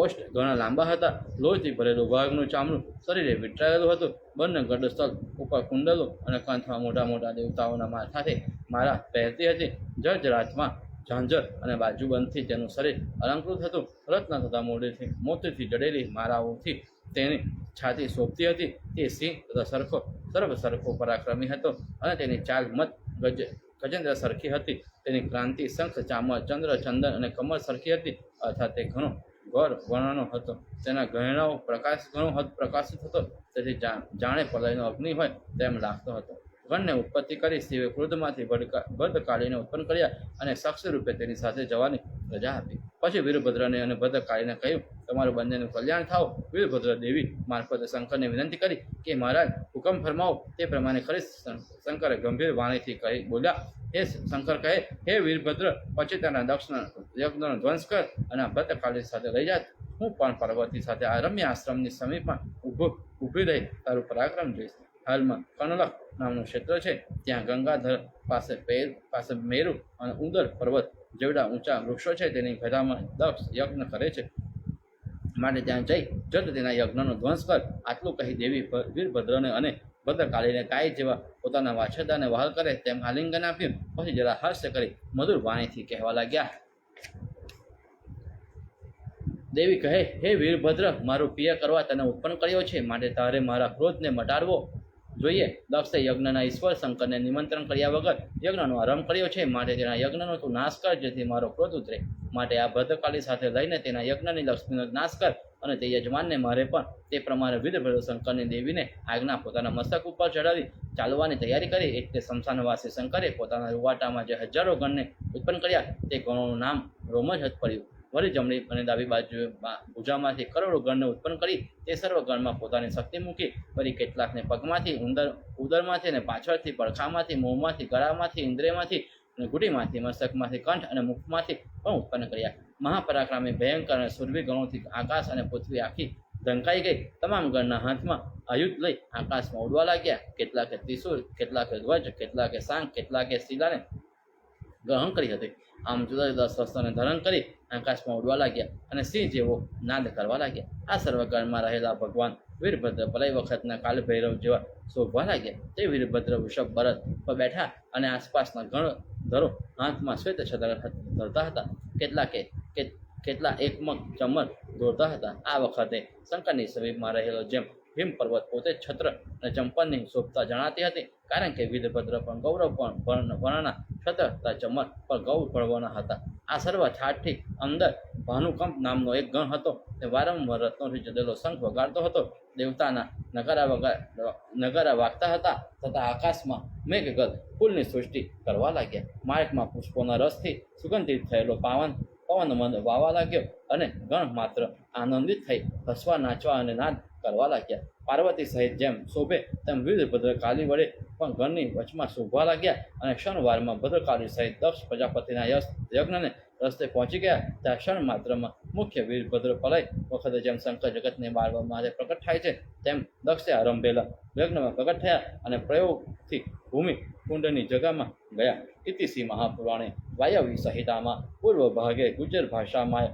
ઓષ્ઠ ઘણા લાંબા હતા. લોહીથી ભરેલું વાઘનું ચામડું શરીરે વીંટળાયેલું હતું. બંને ગઢ સ્થળ ઉપર કુંડલો અને કંઠમાં મોટા મોટા દેવતાઓના માથાથી માળા પહેરતી હતી. જળજરાતમાં ઝાંઝર અને બાજુબંધથી તેનું શરીર અલંકૃત હતું. રત્ન તથા મોતીથી જડેલી માળાઓથી તેની છાતી શોભતી હતી. તે સિંહ તથા સર્વ પરાક્રમી હતો, અને તેની ચાલ મત ગજેન્દ્ર સરખી હતી. તેની ક્રાંતિ શંખ, ચામર, ચંદ્ર, ચંદન અને કમળ સરખી હતી, અર્થાત તે ઘણો ગૌર વર્ણનો હતો. તેના ગહેણાઓ ઘણો પ્રકાશિત હતો, તેથી જાણે પલયનો અગ્નિ હોય તેમ લાગતો હતો. ગણને ઉત્પત્તિ કરી શિવે ક્રોધમાંથી ભદ્રકાળીને ઉત્પન્ન કર્યા, અને સાક્ષી રૂપે તેની સાથે જવાની રજા આપી. પછી વીરભદ્રને અને ભદ્રકાળીને કહ્યું, તમારું બંનેનું કલ્યાણ થાવ. વીરભદ્ર દેવી મારફતે શંકરને વિનંતી કરી કે મહારાજ, હુકમ ફરમાવો. તે પ્રમાણે કરી શંકરે ગંભીર વાણીથી કહી બોલ્યા. હે શંકર કહે, હે વીરભદ્ર, પછી તેના દક્ષના યજ્ઞનો ધ્વંસ કર અને ભદ્રકાળી સાથે લઈ જાત. હું પણ પાર્વતી સાથે આ રમ્ય આશ્રમની સમીપમાં ઊભી રહી તારું પરાક્રમ જોઈશ. હાલમાં કર્ણલક નામનું ક્ષેત્ર છે. ત્યાં ગંગાધર પાસે મેરુ અને ઉદર પર્વત જેવડા ઊંચા વૃક્ષો છે. તેની ગધામાં દક્ષ યજ્ઞ કરે છે, માટે ત્યાં જઈ જટ તેના યજ્ઞનો ધ્વંસ કર. આટલું કહી દેવી વીરભદ્રને અને ભદ્રકાળીને ગાય જેવા પોતાના વાછરદાને વહાલ કરે તેમ આલિંગન આપ્યું. પછી જરા હાસ્ય કરી મધુર વાણીથી કહેવા લાગ્યા. દેવી કહે, હે વીરભદ્ર, મારું પ્રિય કરવા તને ઉત્પન્ન કર્યો છે, માટે તારે મારા ક્રોધને મટાડવો જોઈએ. દક્ષે યજ્ઞના ઈશ્વર શંકરને નિમંત્રણ કર્યા વગર યજ્ઞનો આરંભ કર્યો છે, માટે તેના યજ્ઞનો તું નાશ કર, જેથી મારો ક્રોધ ઉતરે. માટે આ ભદ્રકાળી સાથે લઈને તેના યજ્ઞની લક્ષ્મીનો નાશ કર, અને તે યજમાનને મારે પણ તે પ્રમાણે વીરભદ્ર શંકરની દેવીને આજ્ઞા પોતાના મસ્તક ઉપર ચડાવી ચાલવાની તૈયારી કરી. એટલે શમશાનવાસી શંકરે પોતાના રૂવાટામાં જે 1000 ગણને ઉત્પન્ન કર્યા, તે ગણોનું નામ રોમજ પડ્યું. વળી જમણી અને ડાબી બાજુ ભુજામાંથી કરોડો ગણને ઉત્પન્ન કરી. તે સર્વ ગણમાં પોતાની શક્તિ મૂકી. વળી કેટલાકને પગમાંથી, ઉદરમાંથી અને પાછળથી, પડખામાંથી, મોંમાંથી, ગળામાંથી, ઇન્દ્રિયમાંથી અને ગુટીમાંથી, મસ્તકમાંથી, કંઠ અને મુખમાંથી પણ ઉત્પન્ન કર્યા. મહાપરાક્રમી, ભયંકર અને સુરવીર ગણોથી આકાશ અને પૃથ્વી આખી ઢંકાઈ ગઈ. તમામ ગણના હાથમાં આયુધ લઈ આકાશમાં ઉડવા લાગ્યા. કેટલાકે ત્રિશૂળ, કેટલાકે ધ્વજ, કેટલાકે શાંખ, કેટલાકે શિલાને ગ્રહણ કરી હતી. આમ જુદા જુદા શસ્ત્રોને ધારણ કરી આકાશમાં ઉડવા લાગ્યા, અને સિંહ જેવો નાદ કરવા લાગ્યા. આ સર્વગણમાં રહેલા ભગવાન વીરભદ્ર પલય વખતના કાલભૈરવ જેવા શોભવા લાગ્યા. તે વીરભદ્ર વૃષભ બળદ પર બેઠા, અને આસપાસના ગણધરો હાથમાં શ્વેત છત્ર ધરતા હતા. કેટલા એકમક ચમર દોરતા હતા. આ વખતે શંકરની સમીપમાં રહેલો જેમ હિમ પર્વત પોતે છત્ર અને ચંપનની શોભતા જણાતી હતી, કારણ કે વીરભદ્ર પણ ગૌરવ વર્ણના છત્ર તથા ચમર પર ગૌર ભળવાના હતા. આ સર્વ ઠાઠથી અંદર ભાનુકંપ નામનો એક ગણ હતો. તે વારંવાર રત્નોથી જડેલો શંખ વગાડતો હતો. દેવતાના નગારા વાગતા હતા, તથા આકાશમાં મેઘગદ ફૂલની સૃષ્ટિ કરવા લાગ્યા. માર્ગમાં પુષ્પોના રસથી સુગંધિત થયેલો પવન મંદ વાવા લાગ્યો, અને ગણ માત્ર આનંદિત થઈ હસવા, નાચવા અને નાદ કરવા લાગ્યા. પાર્વતી સહિત જેમ શોભે તેમ વીરભદ્ર કાલી વડે પણ ગણની વચમાં શોભવા લાગ્યા, અને ક્ષણવારમાં ભદ્રકાળી સહિત દક્ષ પ્રજાપતિના યજ્ઞને રસ્તે પહોંચી ગયા. ત્યાં ક્ષણ માત્રમાં મુખ્ય વીરભદ્ર પલય વખતે જેમ શંકર જગતને બાળવા માટે પ્રકટ થાય છે, તેમ દક્ષે આરંભેલા યજ્ઞમાં પ્રગટ થયા, અને પ્રયોગથી ભૂમિ કુંડની જગામાં ગયા. ઇતિશ્રી મહાપુરાણે વાયવ્ય સંહિતામાં પૂર્વ ભાગે ગુજર ભાષામાં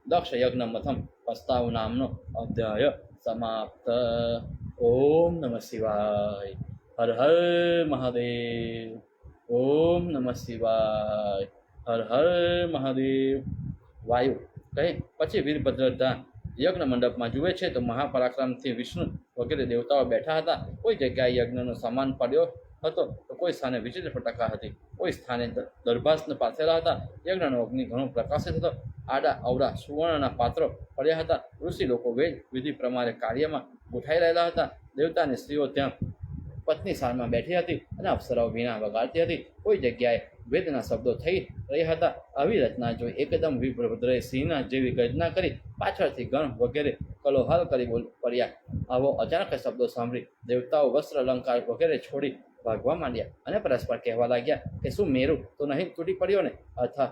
દક્ષ યજ્ઞ મથમ પ્રસ્તાવ નામનો અધ્યાય સમાપ્ત. ઓમ નમઃ શિવાય. હર હર મહાદેવ. ઓમ નમઃ શિવાય. હર હર મહાદેવ. વાયુ કહે પછી વીરભદ્ર યજ્ઞ મંડપમાં જુએ છે તો મહાપરાક્રમથી વિષ્ણુ વગેરે દેવતાઓ બેઠા હતા. કોઈ જગ્યાએ યજ્ઞનો સામાન પડ્યો હતો તો કોઈ સ્થાને વિચિત્ર ફટાકા હતી, કોઈ સ્થાને દરભાસને પાથરેલા હતા. યજ્ઞનો અગ્નિ ઘણો પ્રકાશિત હતો. આડા અવડા સુવર્ણના પાત્રો પડ્યા હતા. ઋષિ લોકો વેદ વિધિ પ્રમાણે કાર્યમાં ગોઠાઈ રહેલા હતા. દેવતાની સ્ત્રીઓ ત્યાં પત્ની સ્થાનમાં બેઠી હતી અને અપ્સરાઓ વીણા વગાડતી હતી. કોઈ જગ્યાએ વેદના શબ્દો થઈ રહ્યા હતા. આવી રચના જોઈ એકદમ વીરભદ્રએ સિંહના જેવી ગર્જના કરી પાછળથી ગણ વગેરે કલોહાલ કરી પડ્યા. આવો અચાનક શબ્દો સાંભળી દેવતાઓ વસ્ત્ર અલંકાર વગેરે છોડી ભાગવા માંડ્યા અને પરસ્પર કહેવા લાગ્યા કે શું મેરુ તો નહીં તૂટી પડ્યો ને, અથવા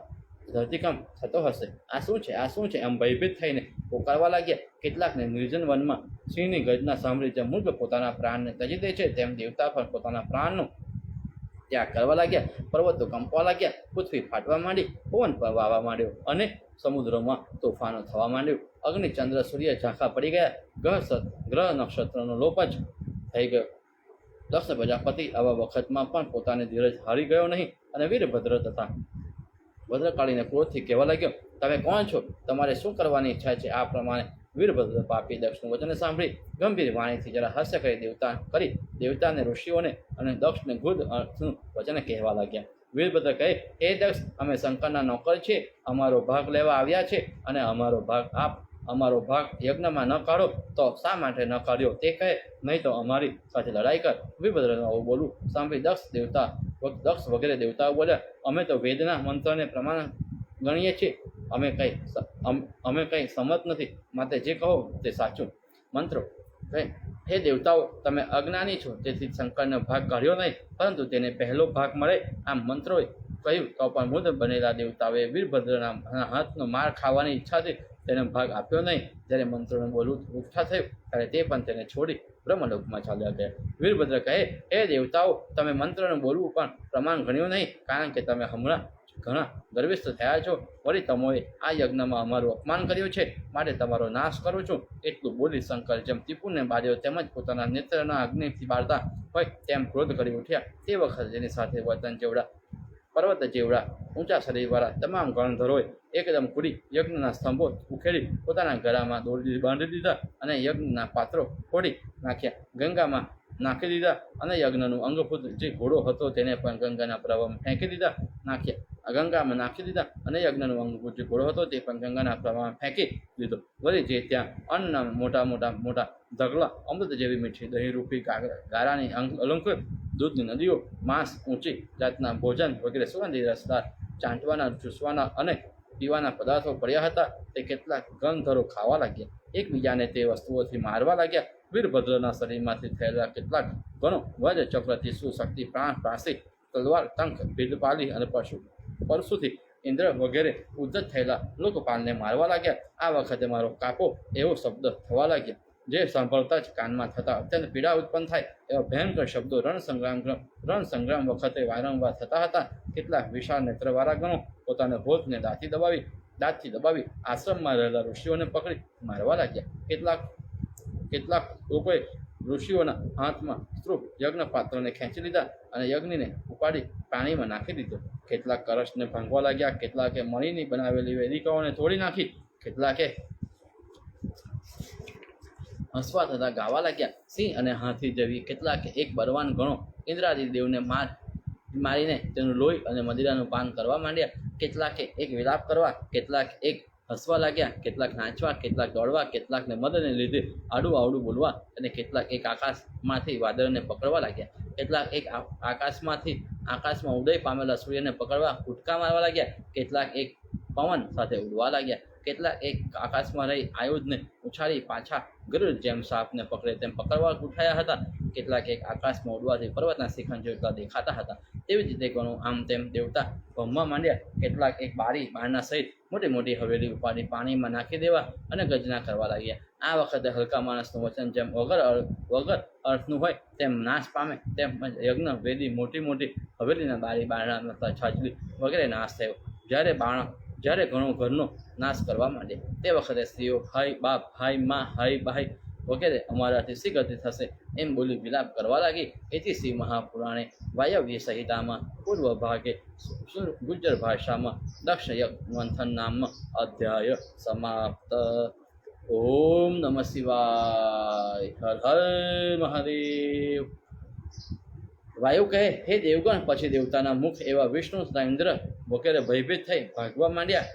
ધરતીકંપ થતો હશે? આ શું છે, આ શું છે? એમ ભયભીત થઈને પોકારવા લાગ્યા. કેટલાકને નિર્જન વનમાં સિંહની ગર્જના સાંભળી જેમ મૃગ પોતાના પ્રાણને ત્યજી દે છે તેમ દેવતા પણ પોતાના પ્રાણનો ત્યાગ કરવા લાગ્યા. પર્વતો કંપવા લાગ્યા, પૃથ્વી ફાટવા માંડી, પવન વાવા માંડ્યો અને સમુદ્રમાં તોફાનો થવા માંડ્યું. અગ્નિ ચંદ્ર સૂર્ય ઝાંખા પડી ગયા. ગ્રહ નક્ષત્રનો લોપ જ થઈ ગયો. દક્ષ પ્રજાપતિ આવા વખતમાં પણ પોતાની ધીરજ હારી ગયો નહીં અને વીરભદ્ર તથા ભદ્રકાળીને ક્રોધથી કહેવા લાગ્યો, તમે કોણ છો? તમારે શું કરવાની ઈચ્છા છે? આ પ્રમાણે વીરભદ્ર પાપી દક્ષનું વચન સાંભળી ગંભીર વાણીથી જરા હાસ્ય કરી દેવતાને ઋષિઓને અને દક્ષને ગુદ અર્થનું વચન કહેવા લાગ્યા. વીરભદ્ર કહે, હે દક્ષ, અમે શંકરના નોકર છીએ, અમારો ભાગ લેવા આવ્યા છે અને અમારો ભાગ યજ્ઞમાં ન કાઢો તો શા માટે ન કાઢ્યો તે કહે, નહીં તો અમારી સાથે લડાઈ કર. વીરભદ્રનું આવું બોલવું સાંભળી દક્ષ વગેરે દેવતાઓ બોલ્યા, અમે તો વેદના મંત્રને પ્રમાણ ગણીએ છીએ, અમે કંઈ સમત નથી, માટે જે કહો તે સાચું. મંત્રો કહે, હે દેવતાઓ, તમે અજ્ઞાની છો, તેથી શંકરનો ભાગ કાઢ્યો નહીં, પરંતુ તેને પહેલો ભાગ મળે. આમ મંત્રોએ કહ્યું તો પણ મૂઢ બનેલા દેવતાઓએ વીરભદ્રના હાથનો માર ખાવાની ઈચ્છાથી તેને ભાગ આપ્યો નહીં. જ્યારે મંત્રોને બોલવું ઉઠા થયું ત્યારે તે પણ તેને છોડી બ્રહ્મલોકમાં ચાલ્યા ગયા. વીરભદ્ર કહે, હે દેવતાઓ, તમે મંત્રને બોલવું પણ પ્રમાણ ગણ્યું નહીં, કારણ કે તમે હમણાં ઘણા ગર્વિષ્ઠ થયા છો. વળી તમોએ આ યજ્ઞમાં અમારું અપમાન કર્યું છે, માટે તમારો નાશ કરું છું. એટલું બોલી શંકર જેમ ટીપુને બાળ્યો તેમજ પોતાના નેત્રના અગ્નિથી બાળતા હોય તેમ ક્રોધ કરી ઉઠ્યા. તે વખતે તેની સાથે વતન જેવડા પર્વત જેવડા ઊંચા શરીરવાળા તમામ ગણધરોએ એકદમ કૂદી યજ્ઞના સ્તંભો ઉખેડી પોતાના ગળામાં દોરડી બાંધી દીધા અને યજ્ઞના પાત્રો ફોડી નાખ્યા. ગંગામાં નાખી દીધા અને યજ્ઞનું અંગભૂત જે ઘોડો હતો તેને પણ ગંગાના પ્રવાહમાં ફેંકી ગંગામાં નાખી દીધા અને યજ્ઞનું અંગભૂત જે ઘોડો હતો તે પણ ગંગાના પ્રવાહમાં ફેંકી દીધો. વળી જે ત્યાં અન્નના મોટા ધગલા, અમૃત જેવી મીઠી દહીં રૂપી ગારાની અલંકૃત દૂધની નદીઓ, માંસ, ઊંચી જાતના ભોજન વગેરે સુગંધી રસદાર ચાંટવાના, ચૂસવાના અને પીવાના પદાર્થો પડ્યા હતા તે કેટલાક ગણધરો ખાવા લાગ્યા. એકબીજાને તે વસ્તુઓથી મારવા લાગ્યા. વીરભદ્રના શરીરમાંથી થયેલા કેટલાક ગણો વજ, ચક્ર, ત્રિશૂળ, શક્તિ, પ્રાણ, પાસી, તલવાર, ટંક, ભીલપાલી અને પરશુથી ઇન્દ્ર વગેરે ઉદ્ધત થયેલા લોકપાલને મારવા લાગ્યા. આ વખતે મારો કાપો એવો શબ્દ થવા લાગ્યા, જે સાંભળતા જ કાનમાં થતા અત્યંત પીડા ઉત્પન્ન થાય એવા ભયંકર શબ્દો રણ સંગ્રામ વખતે વારંવાર થતા હતા. કેટલાક વિશાળ નેત્રવાળા ગણો પોતાના હોઠને દાંતથી દબાવી આશ્રમમાં રહેલા ઋષિઓને પકડી મારવા લાગ્યા. કેટલાક લોકોએ ઋષિઓના હાથમાં સ્ત્રૂપ યજ્ઞ પાત્રને ખેંચી લીધા અને યજ્ઞને ઉપાડી પાણીમાં નાખી દીધો. કેટલાક કળશને ભાંગવા લાગ્યા. કેટલાકે મણીની બનાવેલી વેદિકાઓને તોડી નાખી. કેટલાકે હસવા તથા ગાવા લાગ્યા. સિંહ અને હાથી જેવી કેટલાકે એક બળવાન ગણો ઇન્દ્રાદી દેવને મારીને તેનું લોહી અને મદિરાનું પાન કરવા માંડ્યા. કેટલાકે એક વિલાપ કરવા, કેટલાક એક હસવા લાગ્યા, કેટલાક નાચવા, કેટલાક દોડવા, કેટલાકને મદને લીધે આડું બોલવા અને કેટલાક એક આકાશમાંથી વાદળને પકડવા લાગ્યા. કેટલાક એક આકાશમાં ઉદય પામેલા સૂર્યને પકડવા કૂદકા મારવા લાગ્યા. કેટલાક એક પવન સાથે ઉડવા લાગ્યા. કેટલાક એક આકાશમાં રહી આયુધને ઉછાળી પાછા ગરુડ જેમ સાપને પકડે તેમ પકડવા ઉઠાયા હતા. કેટલાક એક આકાશમાં ઉડવાથી પર્વતના શિખંડ જેટલા દેખાતા હતા. તેવી જ રીતે ગણો આમ તેમ દેવતા ભમવા માંડ્યા. કેટલાક એક બારના સહિત મોટી હવેલી ઉપાડી પાણીમાં નાખી દેવા અને ગર્જના કરવા લાગ્યા. આ વખતે હલકા માણસનું વચન જેમ વગર અર્થનું હોય તેમ નાશ પામે, તેમ યજ્ઞ વેદી મોટી હવેલીના બારણા છાજલી વગેરે નાશ થયો. જ્યારે ઘણો ઘરનો નાશ કરવા માંડ્યા તે વખતે સ્ત્રીઓ હાય બાપ, હાય મા, હાય ભાઈ વગેરે અમારાથી શી ગતિ થશે એમ બોલી વિલાપ કરવા લાગી. એથી શ્રી મહાપુરાણે વાયવ્ય સંહિતામાં પૂર્વ ભાગે ગુજ્જર ભાષામાં દક્ષ મંથન નામનો અધ્યાય સમાપ્ત. ઓમ નમઃ શિવાય. હર હર મહાદેવ. વાયુ કહે, હે દેવગણ. પછી દેવતાના મુખ એવા વિષ્ણુ તથા ઇન્દ્ર વગેરે ભયભીત થઈ ભાગવા માંડ્યા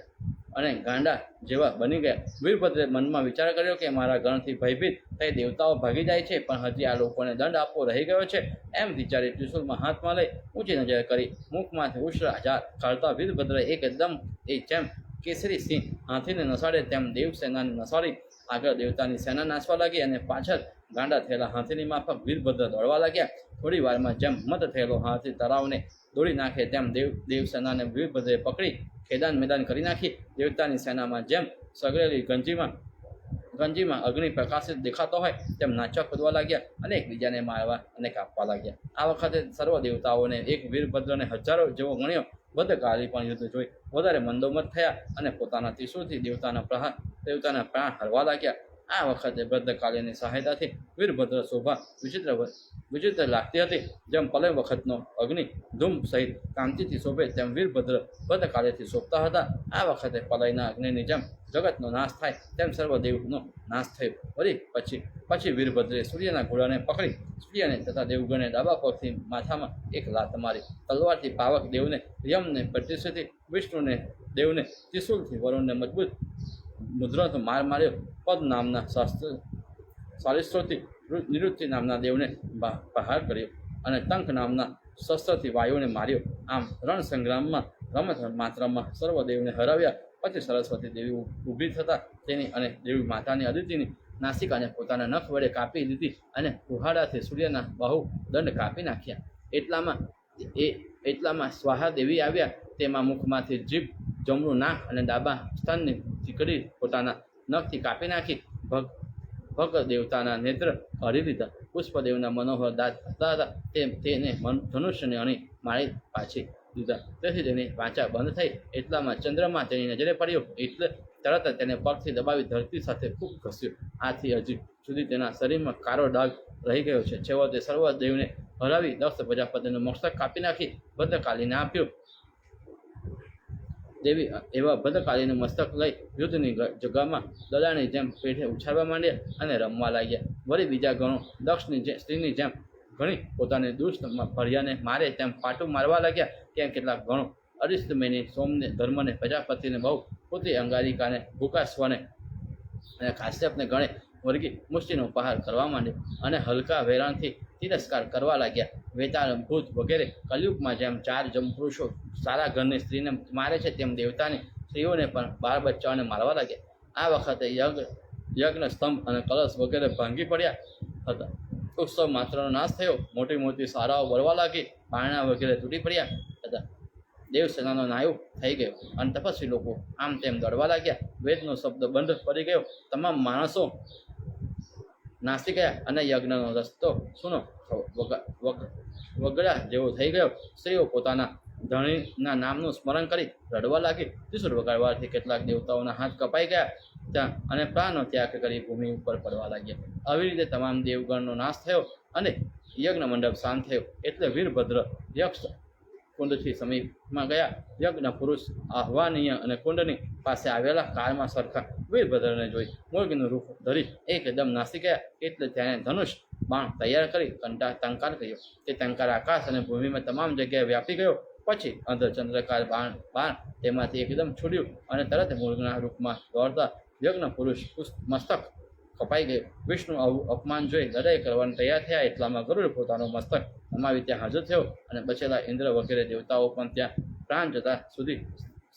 અને ગાંડા જેવા બની ગયા. વીરભદ્રે મનમાં વિચાર કર્યો કે મારા ગણથી ભયભીત થઈ દેવતાઓ ભાગી જાય છે, પણ હજી આ લોકોને દંડ આપવો રહી ગયો છે. એમ વિચારી ત્રિશુલમાં હાથમાં લઈ ઊંચી નજર કરી મુખમાંથી ઉષ્ણ કાઢતા વીરભદ્રે એકદમ એ જેમ કેસરી સિંહ હાથીને નસાડે તેમ દેવસેનાને નસાડી આગળ દેવતાની સેના નાસવા લાગી અને પાછળ ગાંડા થયેલા હાથીની માફક વીરભદ્ર દોડવા લાગ્યા. થોડી વારમાં જેમ મત થયેલો હાથી તળાવને દોડી નાખે તેમ દેવસેનાને વીરભદ્રે પકડી ખેદાન મેદાન કરી નાખી. દેવતાની સેનામાં જેમ સગરેલી ગંજીમાં અગ્નિ પ્રકાશિત દેખાતો હોય તેમ નાચવા કૂદવા લાગ્યા અને એકબીજાને મારવા અને કાપવા લાગ્યા. આ વખતે સર્વ દેવતાઓને એક વીરભદ્રને હજારો જેવો ગણ્યો. ભદ્રકાળી પણ યુદ્ધ જોઈ વધારે મંદોમત થયા અને પોતાના ત્રિશુળથી દેવતાના પ્રાણ હરવા લાગ્યા. આ વખતે ભદ્રકાળીની સહાયતાથી વીરભદ્ર શોભા વિચિત્ર લાગતી હતી. જેમ પલય વખતનો અગ્નિ ધૂમ સહિત કાંતિથી શોભે તેમ વીરભદ્ર ભદ્રકાળીથી શોભતા હતા. આ વખતે પલયના અગ્નિની જેમ જગતનો નાશ થાય તેમ સર્વદેવનો નાશ થયો. વળી પછી વીરભદ્રે સૂર્યના ઘોડાને પકડી સૂર્યને તથા દેવગણને ડાબા પગથી માથામાં એક લાત મારી. તલવારથી પાવક દેવને, યમને પ્રતિષ્ઠિત વિષ્ણુને દેવને, ત્રિશુલથી વરુણને મજબૂત મુદ્રણનો માર માર્યો. પદ નામના શાલિસ્ત્રોથી નિવૃત્તિ નામના દેવને પ્રહાર કર્યો અને તંક નામના શસ્ત્રથી વાયુને માર્યો. આમ રણ સંગ્રામમાં રમત માત્રમાં સર્વદેવને હરાવ્યા. પછી સરસ્વતી દેવી ઊભી થતા તેની અને દેવી માતાની અદિતિની નાસિકાને પોતાના નખ વડે કાપી લીધી અને કુહાડાથી સૂર્યના બાહુ દંડ કાપી નાખ્યા. એટલામાં સ્વાહા દેવી આવ્યા. તેમાં મુખમાંથી જીભ, જમણું નાક અને ડાબા સ્તનની ચીકડી પોતાના નખથી કાપી નાખી. ભગ દેવતાના નેત્ર કાઢી લીધા. પુષ્પદેવના મનોહર દાંત હતા તેને ધનુષ્યને અણી મારી પાછી દીધા. તેથી તેની વાચા બંધ થઈ. એટલામાં ચંદ્રમાં તેની નજરે પડ્યો એટલે તરત જ તેને પગથી દબાવી ધરતી સાથે ખૂબ ઘસ્યો. આથી હજી સુધી તેના શરીરમાં કાળો ડાઘ રહી ગયો છે. છેવટે સર્વદેવને હરાવી દક્ષ પ્રજાપતિનું મસ્તક કાપી નાખી ભદ્રકાળીને આપ્યું. દેવી એવા ભદ્રકાળીનું મસ્તક લઈ યુદ્ધની જગામાં દડાની જેમ પેઠે ઉછાળવા માંડ્યા અને રમવા લાગ્યા. વળી બીજા ગણો દક્ષની સ્ત્રીની જેમ ઘણી પોતાની દુષ્ટ ભર્યાને મારે તેમ પાટું મારવા લાગ્યા. ત્યાં કેટલાક ગણો અરિષ્ટમેની, સોમને, ધર્મને, પ્રજાપતિને બહુ પુત્રી અંગારિકાને, ભૂકાશ્વને અને કાશ્યપને ગણે વર્ગી મુષ્ટિનો ઉપહાર કરવા માંડ્યો અને હલકા વેરાણથી તિરસ્કાર કરવા લાગ્યા. વેતાળ, ભૂત વગેરે કલયુગમાં જેમ 4 જમપુરુષો સારા ઘરની સ્ત્રીને મારે છે તેમ દેવતાની સ્ત્રીઓને પણ બાળ બચ્ચાઓને મારવા લાગ્યા. આ વખતે યજ્ઞ સ્તંભ અને કલશ વગેરે ભાંગી પડ્યા હતા. ઉત્સવ માત્રનો નાશ થયો. મોટી મોટી શાળાઓ બળવા લાગી. પારણા વગેરે તૂટી પડ્યા હતા. દેવસેનાનો નાયુ થઈ ગયો અને તપસ્વી લોકો આમ તેમ દોડવા લાગ્યા. વેદનો શબ્દ બંધ પડી ગયો. તમામ માણસો નાસી ગયા અને યજ્ઞનો રસ્તો સૂનો વગડા જેવો થઈ ગયો. સ્ત્રીઓ પોતાના ધણીના નામનું સ્મરણ કરી રડવા લાગી. ત્રિશુળ વગાડવાથી કેટલાક દેવતાઓના હાથ કપાઈ ગયા ત્યાં અને પ્રાણનો ત્યાગ કરી ભૂમિ ઉપર પડવા લાગ્યા. આવી રીતે તમામ દેવગણનો નાશ થયો અને યજ્ઞ મંડપ શાંત થયો. એટલે વીરભદ્ર યક્ષ કુંડથી સમીપમાં ગયા. યજ્ઞ પુરુષ આહ્વાનીય અને કુંડની પાસે આવેલા કાળમાં સરખા વીરભદ્રને જોઈ મુર્ગીનું રૂપ ધરી એકદમ નાસી ગયા. એટલે તેને ધનુષ બાણ તૈયાર કરી ટંકાર કર્યો. તે ટંકાર આકાશ અને ભૂમિમાં તમામ જગ્યાએ વ્યાપી ગયો. પછી અંધચંદ્રકાર બાણ તેમાંથી એકદમ છૂટ્યું અને તરત મૃગના રૂપમાં દોડતા યજ્ઞ પુરુષ મસ્તક કપાઈ ગયું. વિષ્ણુ આવું અપમાન જોઈ લડાઈ કરવાની તૈયાર થયા. એટલામાં ગરુડ પોતાનું મસ્તક નમાવી ત્યાં હાજર થયો અને બચેલા ઇન્દ્ર વગેરે દેવતાઓ પણ ત્યાં પ્રાણ જતા સુધી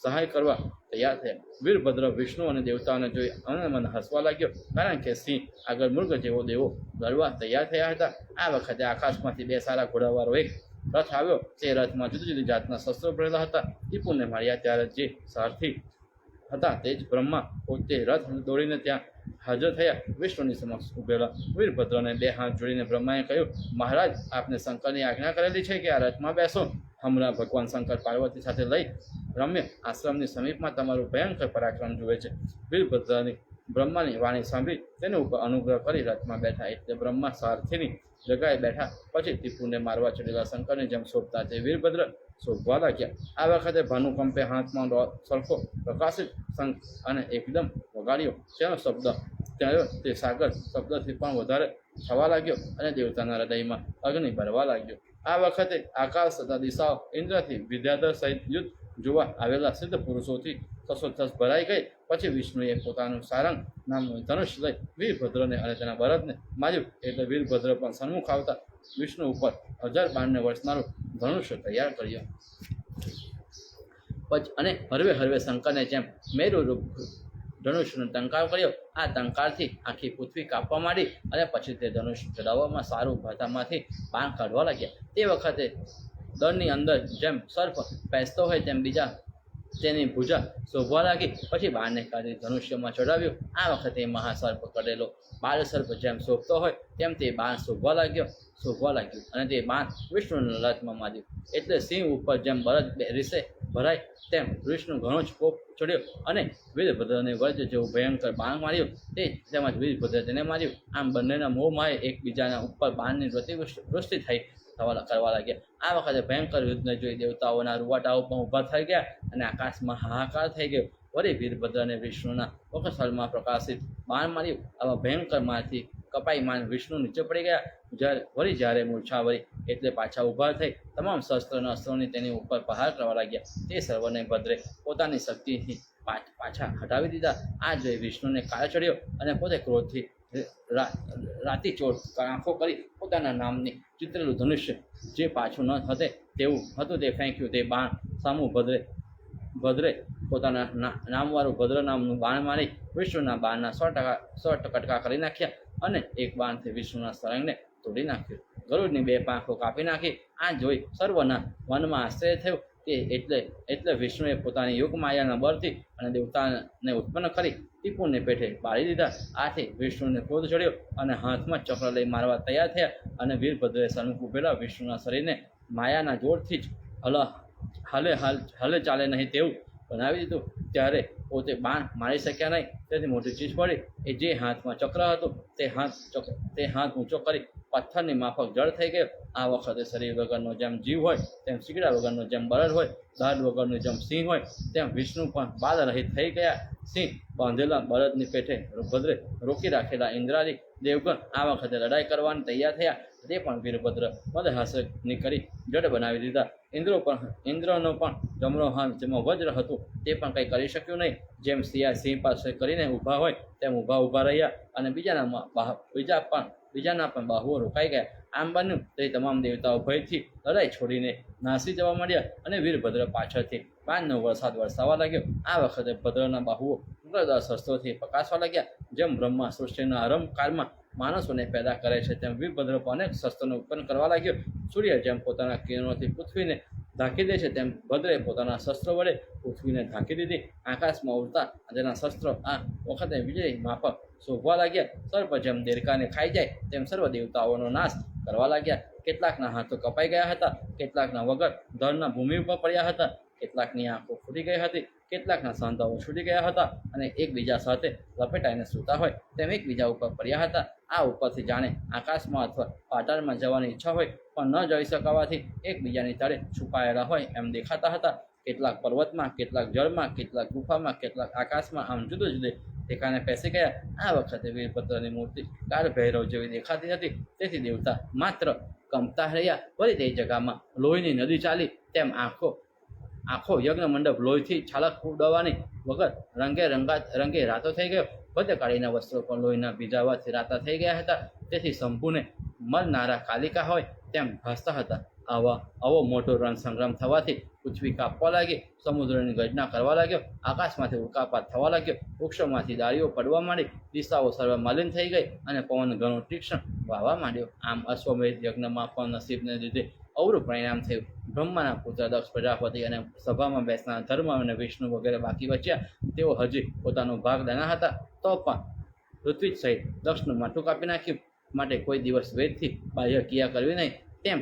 સહાય કરવા તૈયાર થયા. વીરભદ્ર વિષ્ણુ અને દેવતાઓને જોઈ મન હસવા લાગ્યો, કારણ કે સિંહ આગળ મૃગ જેવો દેવો લડવા તૈયાર થયા હતા. આ વખતે આકાશમાંથી 2 સારા ઘોડાવાળો એક રથ આવ્યો. તે રથમાં જુદી જુદી જાતના શસ્ત્રો ભરેલા હતા. ટીપુને માર્યા ત્યારે જે સારથી હતા તે જ બ્રહ્મા પોતે રથ દોડીને ત્યાં હાજર થયા. વિષ્ણુની સમક્ષ ઉભેલા વીરભદ્રને 2 હાથ જોડીને બ્રહ્માએ કહ્યું, મહારાજ, આપને શંકરની આજ્ઞા કરેલી છે કે આ રથમાં બેસો. હમણાં ભગવાન શંકર પાર્વતી સાથે લઈ રમ્ય આશ્રમની સમીપમાં તમારું ભયંકર પરાક્રમ જુએ છે. વીરભદ્રની બ્રહ્માની વાણી સાંભળી તેની ઉપર અનુગ્રહ કરી રથમાં બેઠા. એટલે બ્રહ્મા સારથીની જગાએ બેઠા. પછી ટીપુને મારવા ચડેલા શંકરની જેમ શોભતા તે વીરભદ્ર શોભવા લાગ્યા. આ વખતે ભાનુકંપે હાથમાં સરખો પ્રકાશિત શંખ અને એકદમ વગાડ્યો. તેનો શબ્દ ત્યારે તે સાગર શબ્દથી પણ વધારે થવા લાગ્યો અને દેવતાના હૃદયમાં અગ્નિ ભરવા લાગ્યો. આ વખતે આકાશ તથા દિશાઓ ઇન્દ્રથી વિદ્યાધર સહિત યુદ્ધ જોવા આવેલા સિદ્ધ પુરુષોથી સસોથસ ભરાઈ ગઈ. પછી વિષ્ણુએ પોતાનું સારંગ નામનું ધનુષ લઈ વીરભદ્રને અને તેના ભરતને માર્યું. એટલે વીરભદ્ર પણ સન્મુખ આવતા વિષ્ણુ ઉપર 1000 બાણને વર્ષનારું ધનુષ્ય તૈયાર કર્યું. અને હરવે હરવે શંકરને જેમ મેરુ રૂપ ધનુષ્યનો ટંકાર કર્યો. આ ટંકારથી આખી પૃથ્વી કાપવા માંડી અને પછી તે ધનુષ ચડાવવામાં સારું ભાતામાંથી બાણ કાઢવા લાગ્યા. તે વખતે દળની અંદર જેમ સર્પ પેસતો હોય તેમ બીજા તેની ભુજા શોભવા લાગી. પછી બાણને કાઢી ધનુષ્યમાં ચડાવ્યું. આ વખતે મહાસર્પ કરેલો બાળ સર્પ જેમ શોભતો હોય તેમ તે બાણ શોભવા લાગ્યું અને તે બાણ વિષ્ણુના રથમાં માર્યું. એટલે સિંહ ઉપર જેમ બળદ રીસે ભરાય તેમ વિષ્ણુ ઘણો જ કોપ ચડ્યો અને વીરભદ્રને વજ્ર જેવું ભયંકર બાણ માર્યું. તે તેમજ વીરભદ્ર તેને માર્યું. આમ બંનેના મોહમાએ એકબીજાના ઉપર બાણની વૃષ્ટિ કરવા લાગ્યા. આ વખતે ભયંકર યુદ્ધને જોઈ દેવતાઓના રૂવાટાઓ પણ ઊભા થઈ ગયા અને આકાશમાં હાહાકાર થઈ ગયો. વળી વીરભદ્રને વિષ્ણુના વક્ષસ્થળમાં પ્રકાશિત બાણ માર્યું. આવા ભયંકર મારથી કપાઈ માન વિષ્ણુ નીચે પડી ગયા. જ્યારે મૂર્છા વળી એટલે પાછા ઊભા થઈ તમામ શસ્ત્ર અને અસ્ત્રોની તેની ઉપર પ્રહાર કરવા લાગ્યા. તે સર્વને ભદ્રે પોતાની શક્તિથી પાછા હટાવી દીધા. આ જોઈ વિષ્ણુને કાળ ચડ્યો અને પોતે ક્રોધથી રાતીચોળ આંખો કરી પોતાના નામની ચિત્રેલું ધનુષ્ય જે પાછું ન હતે તેવું હતું તે ફેંક્યું. તે બાણ સામું ભદ્રે પોતાના નામવાળું ભદ્ર નામનું બાણ મારી વિષ્ણુના બાણના 100 કટકા કરી નાખ્યા અને એક બાણથી વિષ્ણુના સરંગને તોડી નાખ્યું. ગરુડની 2 પાંખો કાપી નાખી. આ જોઈ સર્વના મનમાં આશ્ચર્ય થયું. એટલે વિષ્ણુએ પોતાની યોગ માયાના બળથી અને દેવતાને ઉત્પન્ન કરી ટીપુને પેઠે બાળી દીધા. આથી વિષ્ણુને ક્રોધ ચડ્યો અને હાથમાં ચક્ર લઈ મારવા તૈયાર થયા. અને વીરભદ્રે સન્મુખ ઉભેલા વિષ્ણુના શરીરને માયાના જોરથી જ હલે ચાલે નહીં તેવું બનાવી દીધું. ત્યારે પોતે બાણ મારી શક્યા નહીં. તેથી મોટી ચીજ પડી. એ જે હાથમાં ચક્ર હતું તે હાથ ઊંચો કરી પથ્થરની માફક જળ થઈ ગયો. આ વખતે શરીર વગરનો જેમ જીવ હોય તેમ શીગડા વગરનો જેમ બળદ હોય, દાઢ વગરનો જેમ સિંહ હોય તેમ વિષ્ણુ પણ બાદ રહિત થઈ ગયા. સિંહ બાંધેલા બળદની પેઠે ભદ્રે રોકી રાખેલા ઇન્દ્રાદી દેવગણ આ વખતે લડાઈ કરવાની તૈયાર થયા. તે પણ વીરભદ્ર મદહાસની કરી જડ બનાવી દીધા. ઇન્દ્રનો પણ જમણો હાથ જેમાં વજ્ર હતું તે પણ કંઈ કરી શક્યું નહીં. જેમ સિંહ પાસે કરીને ઊભા હોય તેમ ઊભા રહ્યા અને બીજાના પણ બાહુઓ રોકાઈ ગયા. આમ બન્યું તે તમામ દેવતાઓ ભયથી લડાઈ છોડીને નાસી જવા માંડ્યા અને વીરભદ્ર પાછળથી બાણનો વરસાદ વરસાવવા લાગ્યો. આ વખતે ભદ્રના બાહુઓ ઉગ્રદાર શસ્ત્રોથી પ્રકાશવા લાગ્યા. જેમ બ્રહ્મા સૃષ્ટિના આરંભકાળમાં માણસોને પેદા કરે છે તેમ વીરભદ્ર પણ અનેક શસ્ત્રોને ઉત્પન્ન કરવા લાગ્યો. સૂર્ય જેમ પોતાના કિરણોથી પૃથ્વીને ઢાંકી દે છે તેમ ભદ્રે પોતાના શસ્ત્રો વડે પૃથ્વીને ઢાંકી દીધી. આકાશમાં ઉડતા તેના શસ્ત્રો આ વખતે વીજળી માફક શોભવા લાગ્યા. સર્પ જેમ દેડકાને ખાઈ જાય તેમ સર્વ દેવતાઓનો નાશ કરવા લાગ્યા. કેટલાકના હાથો કપાઈ ગયા હતા, કેટલાકના વગર ધરના ભૂમિ ઉપર પડ્યા હતા, કેટલાકની આંખો ફૂટી ગઈ હતી, કેટલાકના સાંધાઓ છૂટી ગયા હતા અને એકબીજા સાથે લપેટાઈને સૂતા હોય તેમ એકબીજા ઉપર પડ્યા હતા. આ ઉપરથી જાણે આકાશમાં અથવા પાતાળમાં જવાની ઈચ્છા હોય પણ ન જઈ શકાવાથી એકબીજાની તળે છુપાયેલા હોય એમ દેખાતા હતા. કેટલાક પર્વતમાં, કેટલાક જળમાં, કેટલાક ગુફામાં, કેટલાક આકાશમાં, આમ જુદે જુદે ઠેકાને પેસી ગયા. આ વખતે વીરભદ્રની મૂર્તિ કાળ ભૈરવ જેવી દેખાતી હતી. તેથી દેવતા માત્ર કમતા રહ્યા. વળી તે જગામાં લોહીની નદી ચાલી તેમ આખો યજ્ઞ મંડપ લોહીથી છાલક ઉડવાની વગર રંગે રાતો થઈ ગયો. ભદ્રકાળીના વસ્ત્રો પણ લોહીના ભીજાવાથી રાતા થઈ ગયા હતા. તેથી શંભુને મરનારા કાલિકા હોય તેમ ભાસતા હતા. આવો મોટો રણ સંગ્રામ થવાથી પૃથ્વી કાપવા લાગી, સમુદ્રની ગર્જના કરવા લાગ્યો, આકાશમાંથી ઉલ્કાપાત થવા લાગ્યો, વૃક્ષોમાંથી ડાળીઓ પડવા માંડી, દિશાઓ સર્વ મલિન થઈ ગઈ અને પવન ઘણો તીક્ષ્ણ વાવા માંડ્યો. આમ અશ્વમેધ યજ્ઞમાં પણ નસીબને લીધે અવરું પરિણામ થયું. બ્રહ્માના પુત્ર દક્ષ પ્રજાપતિ અને સભામાં બેસનાર ધર્મ અને વિષ્ણુ વગેરે બાકી બચ્યા. તેઓ હજી પોતાનો ભાગ લેના હતા તો પણ ઋત્વિજ સહિત દક્ષનું માથું કાપી નાખ્યું. માટે કોઈ દિવસ વેદથી બાહ્ય ક્રિયા કરવી નહીં, તેમ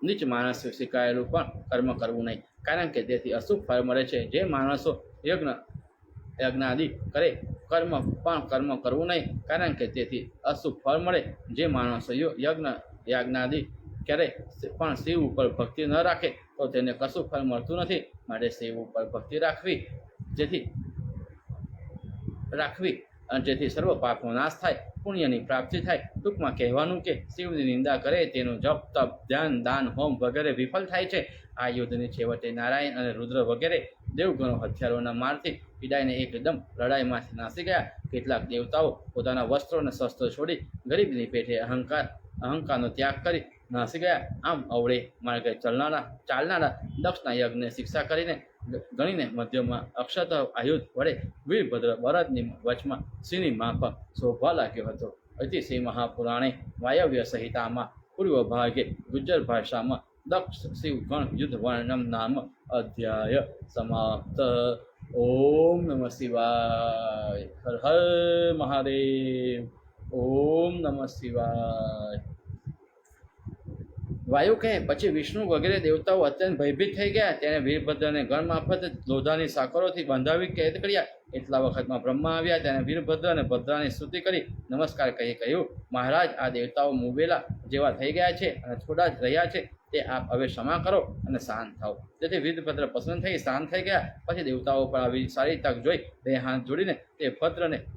નીચ માણસે શીખાયેલું પણ કર્મ કરવું નહીં, કારણ કે તેથી અશુભ ફળ મળે છે. જે માણસો યજ્ઞ યજ્ઞાદિ કરે કર્મ પણ કર્મ કરવું નહીં, કારણ કે તેથી અશુભ ફળ મળે. જે માણસ યજ્ઞાદિ કરે પણ શિવ ઉપર ભક્તિ ન રાખે તો તેને કશું ફળ મળતું નથી. માટે શિવ ઉપર ભક્તિ રાખવી અને જેથી સર્વ પાપનો નાશ થાય, પુણ્યની પ્રાપ્તિ થાય. ટૂંકમાં કહેવાનું કે શિવની નિંદા કરે તેનું જપ તપ ધ્યાન દાન હોમ વગેરે વિફળ થાય છે. આ યુદ્ધની છેવટે નારાયણ અને રુદ્ર વગેરે દેવગણો હથિયારોના મારથી પીડાઈને એકદમ લડાઈમાંથી નાસી ગયા. કેટલાક દેવતાઓ પોતાના વસ્ત્રો અને શસ્ત્રો છોડી ગરીબની પેઠે અહંકારનો ત્યાગ કરી નાસી ગયા. આમ અવળે માર્ગે ચાલનારા દક્ષના યજ્ઞને શિક્ષા ગણીને મધ્યમાં અક્ષત આયુધ વડે વીરભદ્ર બળદની વચમાં સિંહની માફક શોભવા લાગ્યો હતો. અતિશય મહાપુરાણે વાયવ્ય સંહિતામાં પૂર્વ ભાગે ગુજ્જર ભાષામાં દક્ષ શિવ ગણ યુદ્ધ વર્ણમ નામ અધ્યાય સમાપ્ત. ઓમ નમઃ શિવાય. હર હર મહાદેવ. ઓમ નમઃ શિવાય. વાયુ કહે, પછી વિષ્ણુ વગેરે દેવતાઓ અત્યંત ભયભીત થઈ ગયા. તેણે વીરભદ્રને ગણ મારફતે લોધાની સાકરોથી બંધાવી કેદ કર્યા. એટલા વખતમાં બ્રહ્મા આવ્યા. તેને વીરભદ્ર અને ભદ્રાની સ્તુતિ કરી નમસ્કાર કહી કહ્યું, મહારાજ, આ દેવતાઓ મુવેલા જેવા થઈ ગયા છે અને થોડા જ રહ્યા છે. તે આપ હવે ક્ષમા કરો અને શાંત થાઓ. તેથી વીરભદ્ર પસંદ થઈ શાંત થઈ ગયા. પછી દેવતાઓ પર આવી સારી તક જોઈ બે હાથ જોડીને તે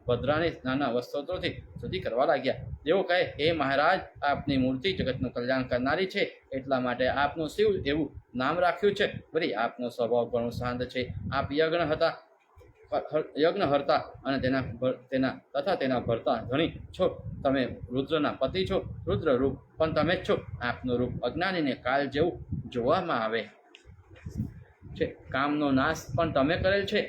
ભદ્રાની નાના વસ્ત્રોથી સ્તુતિ કરવા લાગ્યા. તેઓ કહે, હે મહારાજ, આપની મૂર્તિ જગતનું કલ્યાણ કરનારી છે, એટલા માટે આપનું શિવ એવું નામ રાખ્યું છે. વળી આપનો સ્વભાવ ઘણો શાંત છે. આપ યજ્ઞ હરતા અને તેના ભરતા ધણી છો. તમે રુદ્રના પતિ છો. રુદ્ર રૂપ પણ તમે જ છો. આપનું રૂપ અજ્ઞાનીને કાલ જેવું જોવામાં આવે છે. કામનો નાશ પણ તમે કરેલ છે.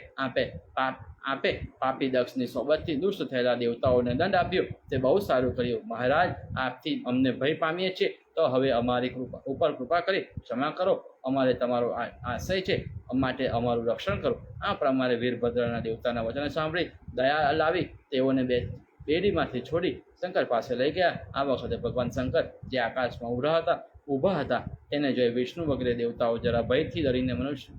આપે પાપી દક્ષની સોબતથી દુષ્ટ થયેલા દેવતાઓને દંડ આપ્યો, તે બહુ સારું કર્યું. મહારાજ, આપથી અમને ભય પામીએ છીએ, તો હવે અમારી ઉપર કૃપા કરી ક્ષમા કરો. અમારે તમારો આશય છે, માટે અમારું રક્ષણ કરો. આ પ્રમાણે વીરભદ્રના દેવતાના વચન સાંભળી દયા લાવી તેઓને બેડીમાંથી છોડી શંકર પાસે લઈ ગયા. આ વખતે ભગવાન શંકર જે આકાશમાં ઊભા હતા તેને જોઈ વિષ્ણુ વગેરે દેવતાઓ જરા ભયથી ડરીને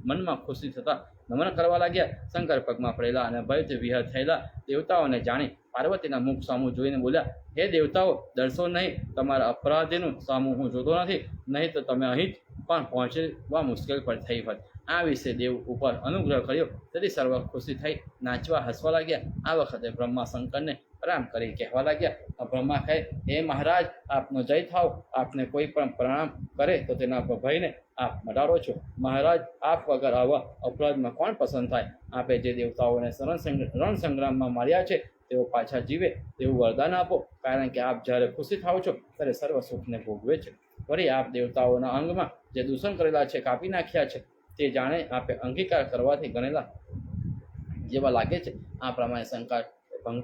મનમાં ખુશી થતા નમન કરવા લાગ્યા. શંકર પગમાં પડેલા અને ભયથી વિહર થયેલા દેવતાઓને જાણી પાર્વતીના મુખ સામું જોઈને બોલ્યા, હે દેવતાઓ, ડરશો નહીં. તમારા અપરાધીનું સામું હું જોતો નથી, નહીં તો તમે અહીં જ પણ પહોંચવા મુશ્કેલ પર થઈ હોત. આ વિશે દેવ ઉપર અનુગ્રહ કર્યો, તેથી સર્વ ખુશી થઈ નાચવા હસવા લાગ્યા. આ વખતે બ્રહ્મા શંકરને પ્રણામ કરી કહેવા લાગ્યા. બ્રહ્મા કહે, હે મહારાજ, આપનો જય થાવ. આપને કોઈ પણ પ્રણામ કરે તો તેના ભયને આપ મટાડો છો. મહારાજ, આપ વગર આવા અપરાધમાં કોણ પસંદ થાય? આપે જે દેવતાઓને રણ સંગ્રામમાં માર્યા છે તેઓ પાછા જીવે તેવું વરદાન આપો, કારણ કે આપ જ્યારે ખુશી થાવ છો ત્યારે સર્વ સુખને ભોગવે છે. વળી આપ દેવતાઓના અંગમાં જે દૂષણ કરેલા છે, કાપી નાખ્યા છે, તે જાણે આપે અંગીકાર કરવાથી ગણેલા જેવા લાગે છે. આ પ્રમાણે શંકર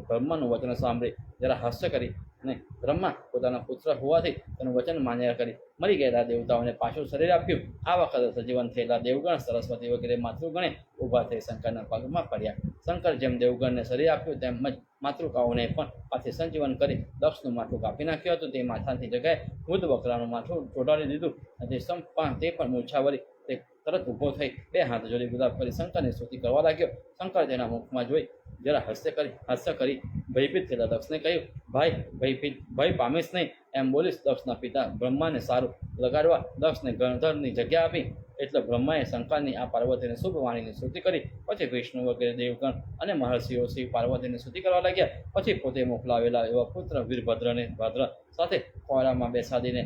બ્રહ્માનું વચન સાંભળી જરા હાસ્ય કરી અને બ્રહ્મા પોતાના પુત્ર હોવાથી તેનું વચન માન્યા કરી મરી ગયેલા દેવતાઓને પાછું શરીર આપ્યું. આ વખતે સજીવન થયેલા દેવગણ, સરસ્વતી વગેરે માતૃગણે ઊભા થઈ શંકરના પગમાં પડ્યા. શંકર જેમ દેવગણને શરીર આપ્યું તેમ જ માતૃકાઓને પણ પાછી સંજીવન કરી દક્ષનું માથું કાપી નાખ્યું હતું. તે માથાની જગ્યાએ વૃદ્ધ બકરાનું માથું ચોંટાડી દીધું અને તે પણ મૂર્છા વળી તે તરત ઊભો થઈ બે હાથ જોડી ગુલાબ કરી શંકરની સ્તુતિ કરવા લાગ્યો. શંકર તેના મુખમાં જોઈ જરા હાસ્ય કરી ભયભીત થયેલા દક્ષને કહ્યું, ભય પામીશ નહીં એમ બોલીશ. દક્ષના પિતા બ્રહ્માને સારું લગાડવા દક્ષને ગણધરની જગ્યા આપી. એટલે બ્રહ્માએ શંકરની આ પાર્વતીને શુભ વાણીની સ્તુતિ કરી. પછી વિષ્ણુ વગેરે દેવગણ અને મહર્ષિઓ શિવ પાર્વતીની સ્તુતિ કરવા લાગ્યા. પછી પોતે મોકલાવેલા એવા પુત્ર વીરભદ્રને ભદ્ર સાથે ખોરામાં બેસાડીને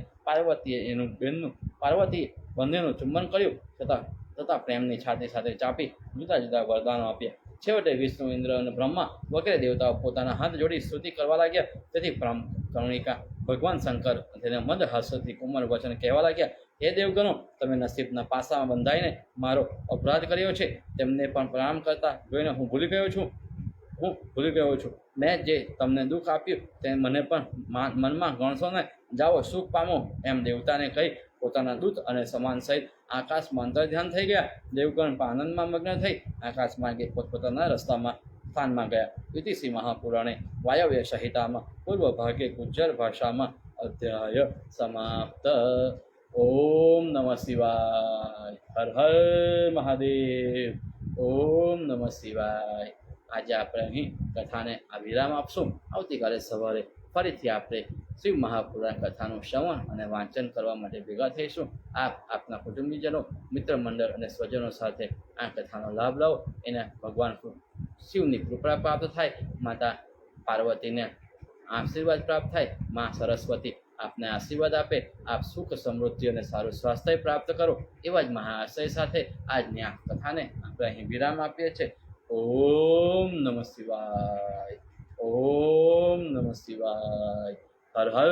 પાર્વતીએ બંનેનું ચુંબન કર્યું. તથા પ્રેમની છાતી સાથે ચાપી જુદા જુદા વરદાનો આપ્યા. છેવટે વિષ્ણુ, ઇન્દ્ર અને બ્રહ્મા વગેરે દેવતાઓ પોતાના હાથ જોડી સ્તુતિ કરવા લાગ્યા. તેથી કરુણિકા ભગવાન શંકર તેને મંદ હાસ્યથી કોમળ વચન કહેવા લાગ્યા, હે દેવગણો, તમે નસીબના પાસામાં બંધાઈને મારો અપરાધ કર્યો છે, તેમને પણ પ્રણામ કરતા જોઈને હું ભૂલી ગયો છું. મેં જે તમને દુઃખ આપ્યું તે મને પણ મનમાં ગણશો ને. જાઓ, સુખ પામો. એમ દેવતાને કહી પોતાના દૂત અને સમાન સહિત આકાશમાં અંતર્ધ્યાન થઈ ગયા. દેવગણ પણ આનંદમાં મગ્ન થઈ આકાશ માર્ગે પોતપોતાના સ્થાનમાં ગયા. ઇતિશ્રી મહાપુરાણે વાયવ્ય સંહિતામાં પૂર્વ ભાગે ગુજ્જર ભાષામાં અધ્યાય સમાપ્ત. ઓમ નમઃ શિવાય. હર હર મહાદેવ. ઓમ નમઃ શિવાય. આજે આપણે અહીં કથાને આ વિરામ આપશું. આવતીકાલે સવારે ફરીથી આપણે શિવ મહાપુરાણ કથાનું શ્રવણ અને વાંચન કરવા માટે ભેગા થઈશું. આપ આપના કુટુંબીજનો, મિત્ર મંડળ અને સ્વજનો સાથે આ કથાનો લાભ લાવો. એને ભગવાન શિવની કૃપા પ્રાપ્ત થાય, માતા પાર્વતીને આશીર્વાદ પ્રાપ્ત થાય, માં સરસ્વતી આપને આશીર્વાદ આપે, આપ સુખ સમૃદ્ધિ અને સારું સ્વાસ્થ્ય પ્રાપ્ત કરો. એવા જ મહાઆશય સાથે આજની આ કથાને આપણે અહીં વિરામ આપીએ છીએ. ઓમ નમઃ શિવાય. ઓમ નમઃ શિવાય. હર હર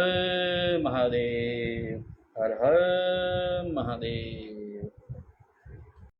મહાદેવ. હર હર મહાદેવ.